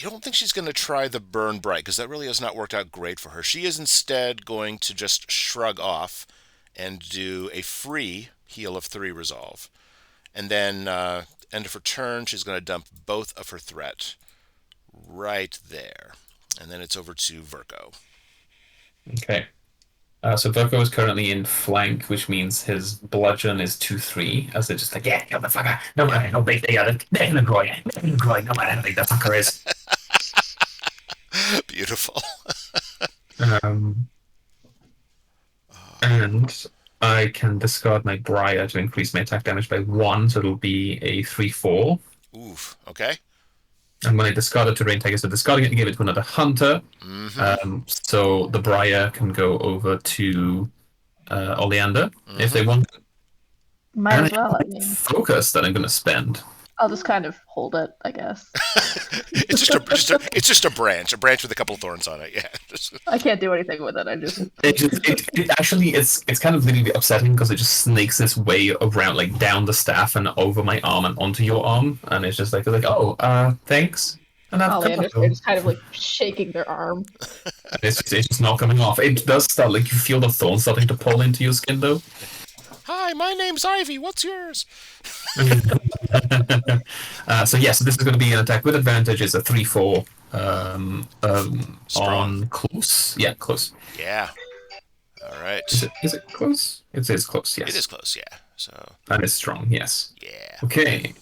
don't think she's going to try the burn bright because that really has not worked out great for her. She is instead going to just shrug off and do a free heal of 3 resolve. And then end of her turn, she's going to dump both of her threat right there. And then it's over to Verko. Okay. So Virgo is currently in flank, which means his bludgeon is 2/3, as they're just like, yeah, kill the fucker. No matter how big they are, they're gonna grow, no matter how big the fucker is. Beautiful. And I can discard my Briar to increase my attack damage by 1, so it'll be a 3/4. Oof. Okay. And when I discard a terrain tag, so discarding it and give it to another hunter. So the Briar can go over to Oleander if they want. Might And as well. I I have mean, focus that I'm going to spend. I'll just kind of hold it, I guess. It's just a branch with a couple of thorns on it. Yeah. I can't do anything with it. I just It actually it's kind of literally upsetting because it just snakes its way around, like down the staff and over my arm and onto your arm, and it's just like thanks. And I've Oleander's they're just kind of like shaking their arm. it's just not coming off. It does start like you feel the thorns starting to pull into your skin though. Hi, my name's Ivy. What's yours? So yes, this is going to be an attack with advantage. It's a 3/4 Strong. on close. Yeah, close. Yeah. All right. right. Is it close? It is close, It is yes. close, yeah. So, That is strong, yes. yeah. Okay.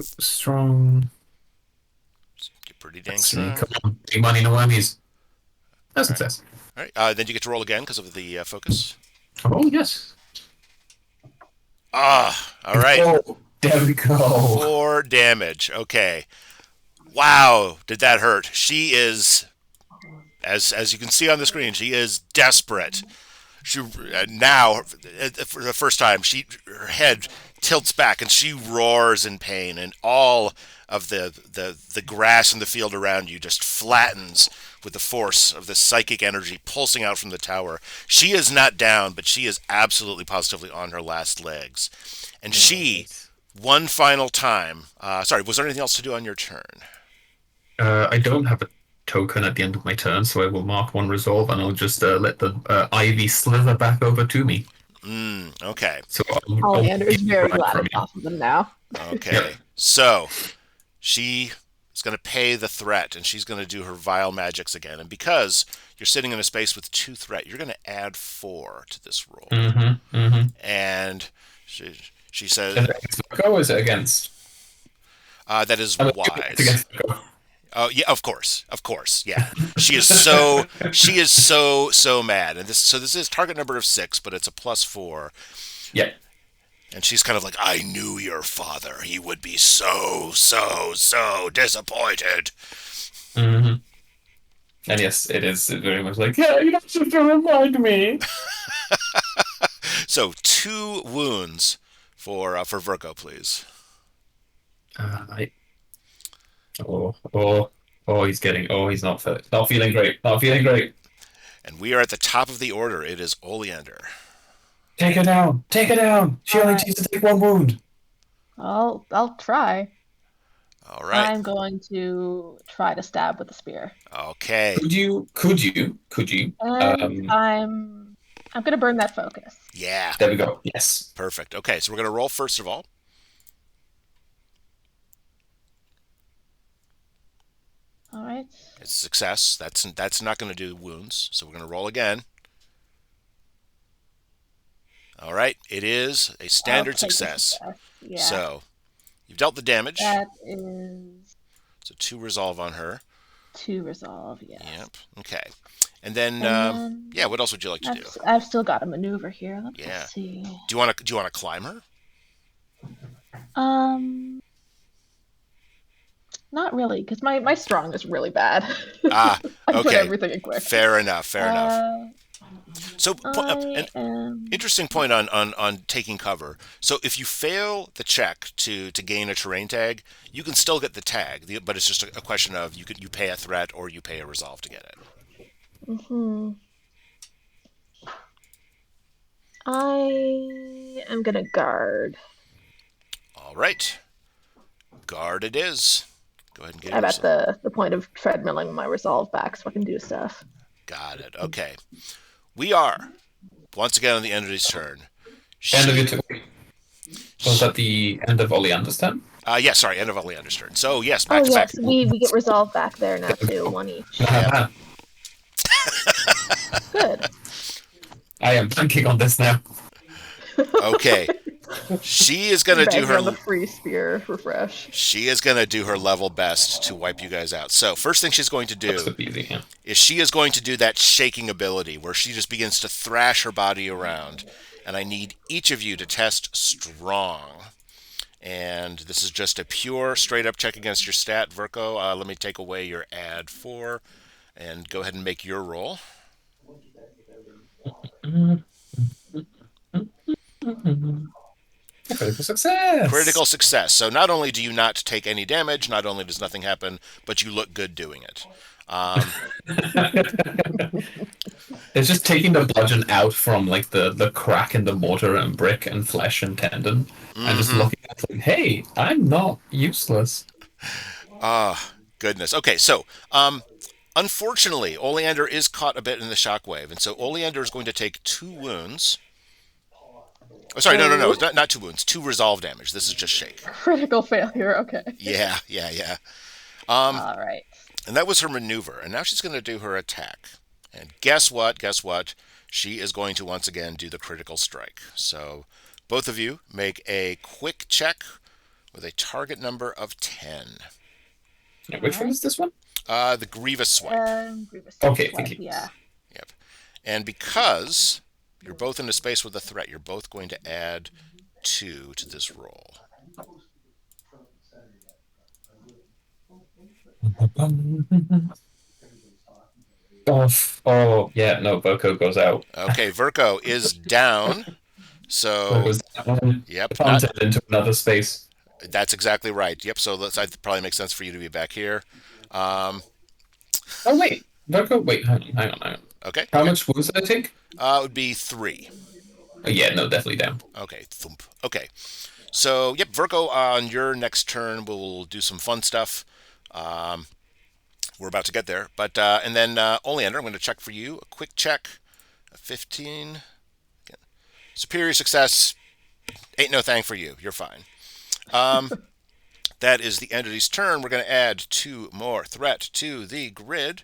Strong. You're pretty dang Let's see. strong. Come on. Big money, no whammies. No All right. success. All right. Then you get to roll again because of the focus. Oh, yes. Ah, all right. Oh, there we go. 4 damage. Okay. Wow, did that hurt? She is, as you can see on the screen, she is desperate. She now, for the first time, her head tilts back and she roars in pain, and all of the grass in the field around you just flattens with the force of the psychic energy pulsing out from the tower. She is not down, but she is absolutely positively on her last legs, and she, Nice. one final time. Sorry, was there anything else to do on your turn? I don't have a token at the end of my turn, so I will mark one resolve, and I'll just let the ivy slither back over to me. Okay. So Oleander is very right glad from it's you. off of them now. Okay. So she is going to pay the threat, and she's going to do her vile magics again. And because you're sitting in a space with 2 threat, you're going to add 4 to this roll. Mm-hmm. Mm-hmm. And she says, Is it against Virgo or is it against? that is I'm assuming it's wise. against Virgo. Oh yeah, of course, yeah. She is so mad, and this is target number of 6, but it's a +4, Yeah. and she's kind of like, I knew your father. He would be so disappointed. Mm-hmm. And yes, it is very much like, yeah, you don't have to remind me. So 2 wounds for Virgo, please. I... he's getting. Oh, he's not feeling great. Not feeling great. And we are at the top of the order. It is Oleander. Take her down. Take her down. She only needs to take 1 wound. I'll try. All right. I'm going to try to stab with the spear. Okay. Could you? And I'm gonna burn that focus. Yeah. There we go. Yes. Perfect. Okay, so we're going to roll first of all. All right. It's a success. That's not going to do wounds, so we're going to roll again. All right, it is a standard I'll take the success. Yeah. So you've dealt the damage. That is So 2 resolve on her. 2 resolve. Yeah. Yep. Okay. And then, then yeah, what else would you like to do? I've still got a maneuver here. Yeah. Let's see. Do you want to climb her? Not really, because my strong is really bad. Ah, I put okay. everything in quick. Fair enough. So, I an am... interesting point on taking cover. So, if you fail the check to gain a terrain tag, you can still get the tag, but it's just a question of you pay a threat or you pay a resolve to get it. Mm-hmm. I am gonna guard. All right, guard it is. Go ahead and get it. I'm at the point of treadmilling my resolve back so I can do stuff. Got it. Okay, we are once again on the end of his turn. End of your turn. Was that the end of Oleander's turn? Yeah, sorry, end of Oleander's turn. So yes, back to back. Yes, we get resolve back there now too, 1 each. Yep. Good. I am banking on this now. Okay. She is gonna do Banking on the her. free spear refresh. She is gonna do her level best to wipe you guys out. So first thing she's going to do That's easy, yeah. is she is going to do that shaking ability where she just begins to thrash her body around, and I need each of you to test strong. And this is just a pure straight up check against your stat, Virgo. Let me take away your add 4 and go ahead and make your roll. Critical success. Critical success. So not only do you not take any damage, not only does nothing happen, but you look good doing it. It's just taking the bludgeon out from like the crack in the mortar and brick and flesh and tendon, and just looking at it like, hey, I'm not useless. Goodness. Okay, so unfortunately, Oleander is caught a bit in the shockwave, and so Oleander is going to take 2 wounds. Oh, sorry, no. It's not 2 wounds. 2 resolve damage. This is just shake. Critical failure. Okay. Yeah. All right. And that was her maneuver, and now she's going to do her attack. And guess what? she is going to once again do the critical strike. So both of you make a quick check with a target number of 10. Yeah, which one is this one? The Grievous Swipe. Grievous Okay, swipe, thank you. yeah. Yep. And because you're both in a space with a threat, you're both going to add 2 to this roll. Oh, yeah, no, Boko goes out. Okay, Verko is down. So, Goes down. yep, Planted into another space. that's exactly right. Yep, so that probably makes sense for you to be back here. Oh, wait. Boko, wait, hang on. Okay. How much wounds did I take? It would be 3. Oh, yeah, no, definitely down. Okay, thump. Okay. So, yep, Verko, on your next turn, we'll do some fun stuff. We're about to get there. But, and then, Oleander, I'm going to check for you. A quick check. 15. Superior success. Ain't no thing for you. You're fine. That is the entity's turn. We're going to add 2 more threat to the grid.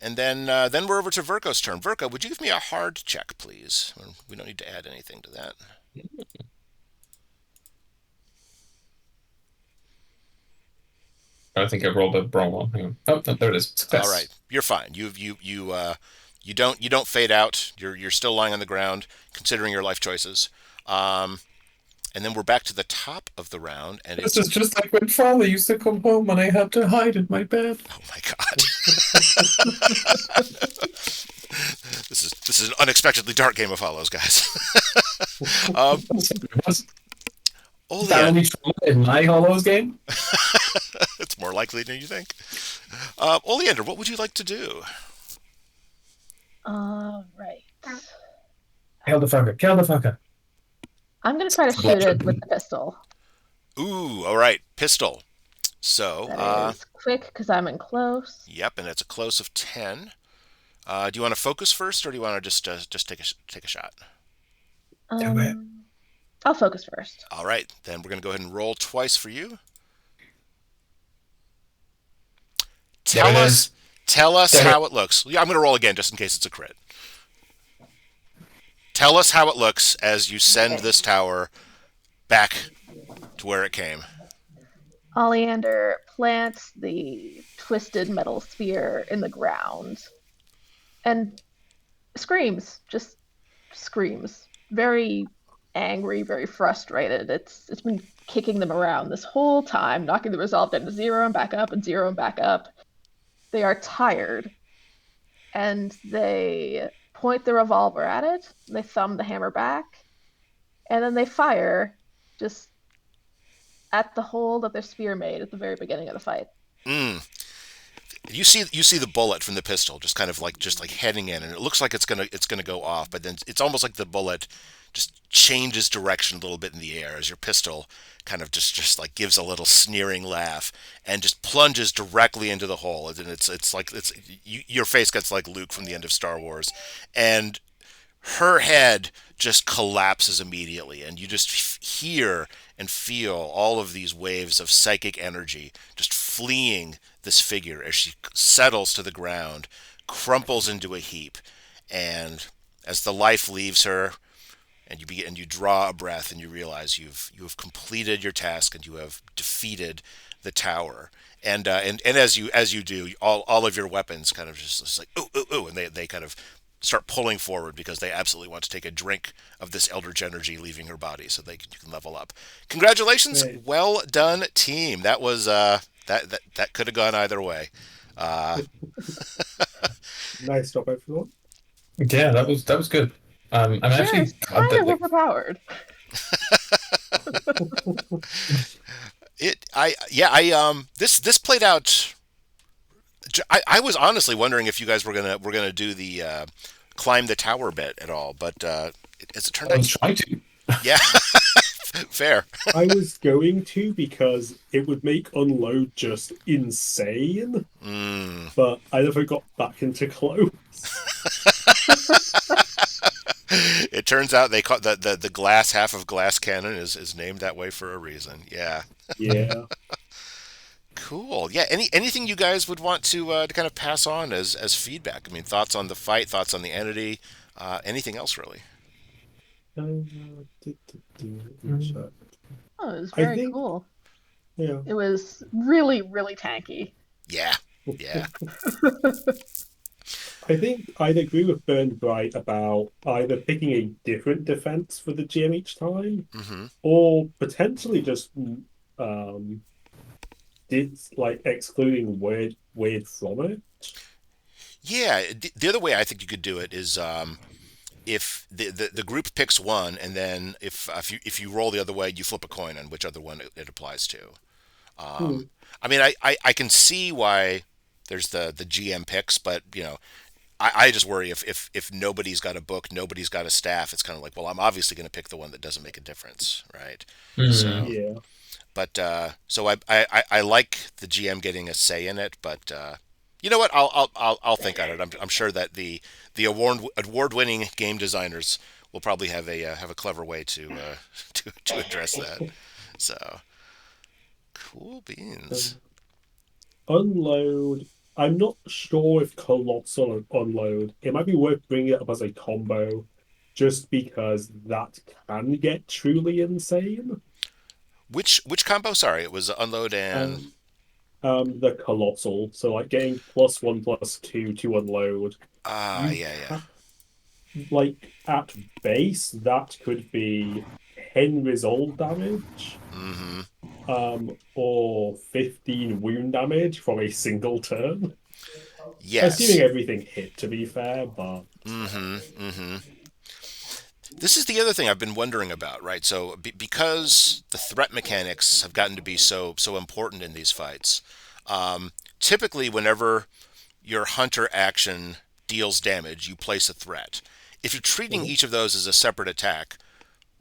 And then we're over to Verko's turn. Verko, would you give me a hard check, please? We don't need to add anything to that. I think I rolled a wrong one. Hang on. Oh, no, there it is. Success. All right, you're fine. You don't fade out. You're still lying on the ground, considering your life choices. And then we're back to the top of the round, and This is just like when Father used to come home and I had to hide in my bed. oh my god, this is an unexpectedly dark game of Hollows, guys. Only in my Hollows game. It's more likely than you think. Oleander, what would you like to do? Right. Kill the fucker. I'm going to try to shoot it with the pistol. Ooh, all right, pistol. So, That is quick because I'm in close. yep, and it's a close of 10. Do you want to focus first, or do you want to just take a shot? Do it. I'll focus first. All right, then we're going to go ahead and roll twice for you. There it is. Tell us There it- how it looks. Yeah, I'm going to roll again just in case it's a crit. Tell us how it looks as you send this tower back to where it came. Oleander plants the twisted metal sphere in the ground and screams, just screams. Very angry, very frustrated. It's been kicking them around this whole time, knocking the resolve down to 0 and back up and 0 and back up. They are tired, and they point the revolver at it, they thumb the hammer back, and then they fire just at the hole that their spear made at the very beginning of the fight. You see the bullet from the pistol just kind of like heading in, and it looks like it's gonna go off, but then it's almost like the bullet just changes direction a little bit in the air as your pistol kind of just like gives a little sneering laugh and just plunges directly into the hole. And your face gets like Luke from the end of Star Wars, and her head just collapses immediately, and you just hear and feel all of these waves of psychic energy just fleeing this figure as she settles to the ground, crumples into a heap, and as the life leaves her, and you draw a breath, and you realize you have completed your task, and you have defeated the tower. And as you do, all of your weapons kind of just like ooh, and they kind of start pulling forward because they absolutely want to take a drink of this eldritch energy leaving her body, so you can level up. Congratulations, Great. Well done, team. That was that could have gone either way. Nice job, everyone. Yeah, that was good. I'm Sure, actually it's glad kind that, of like, overpowered. This played out. I was honestly wondering if you guys were gonna do the climb the tower bit at all, but as it turned I out, was trying to. yeah, fair. I was going to because it would make unload just insane, but I never got back into close. It turns out they call the glass half of glass cannon is named that way for a reason. Yeah, Yeah. cool. Yeah, anything you guys would want to kind of pass on as feedback? I mean, thoughts on the fight, thoughts on the entity. Anything else really? Let me Mm. check. Oh, it was I very think, cool. yeah. It was really, really tanky. Yeah, yeah. I think I'd agree with Burn Bright about either picking a different defense for the GM each time, Hmm. or potentially just um did like excluding weird from it. Yeah, the other way I think you could do it is if the group picks one, and then if you roll the other way, you flip a coin on which other one it applies to. Hmm. I mean, I can see why there's the GM picks, but I just worry if nobody's got a book, nobody's got a staff. It's kind of like, well, I'm obviously going to pick the one that doesn't make a difference, right? Mm. So, Yeah. but so I like the GM getting a say in it, but you know what? I'll think on it. I'm sure that the award winning game designers will probably have a clever way to to address that. So cool beans. Um, Unload. I'm not sure if Colossal and Unload. It might be worth bringing it up as a combo, just because that can get truly insane. Which combo? Sorry, it was unload and Um, the Colossal. So like getting +1/+2 to unload. You yeah, yeah. can like at base that could be 10 resolve damage, Mm-hmm. or 15 wound damage from a single turn. Assuming Yes. everything hit, to be fair, but Mm-hmm. Mm-hmm. This is the other thing I've been wondering about, right? So because the threat mechanics have gotten to be so important in these fights, typically whenever your hunter action deals damage, you place a threat. If you're treating Mhm. each of those as a separate attack,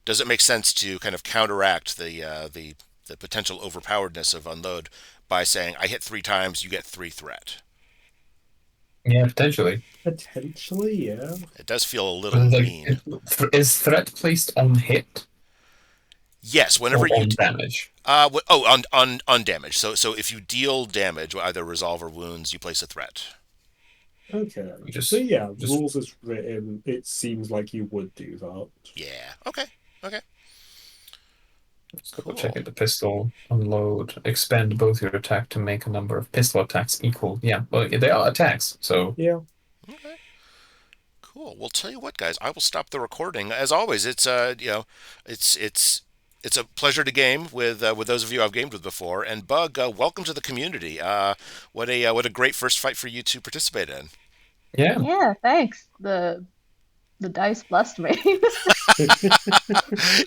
does it make sense to kind of counteract the potential overpoweredness of unload by saying I hit 3 times, you get 3 threat? Yeah, potentially. Potentially, yeah. It does feel a little But it's like, mean. is threat placed on hit Yes, whenever or you on damage? on damage. So if you deal damage, either resolve or wounds, you place a threat. Okay. So Just, yeah, just rules is written. It seems like you would do that. Yeah. Okay. Okay. double Cool. checking the pistol, unload, expend both your attack to make a number of pistol attacks equal. Yeah, well, they are attacks, so Yeah. Okay. Cool. Well, tell you what, guys, I will stop the recording. As always, it's a pleasure to game with those of you I've gamed with before. And Bug, welcome to the community. What a great first fight for you to participate in. yeah. Yeah, thanks. The dice blessed me.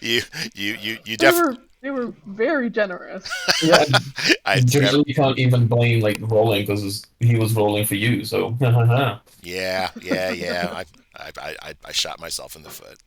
you you They def were they were very generous. Yeah, I've never. usually you can't even blame like rolling because he was rolling for you. So Yeah, yeah, yeah. I shot myself in the foot.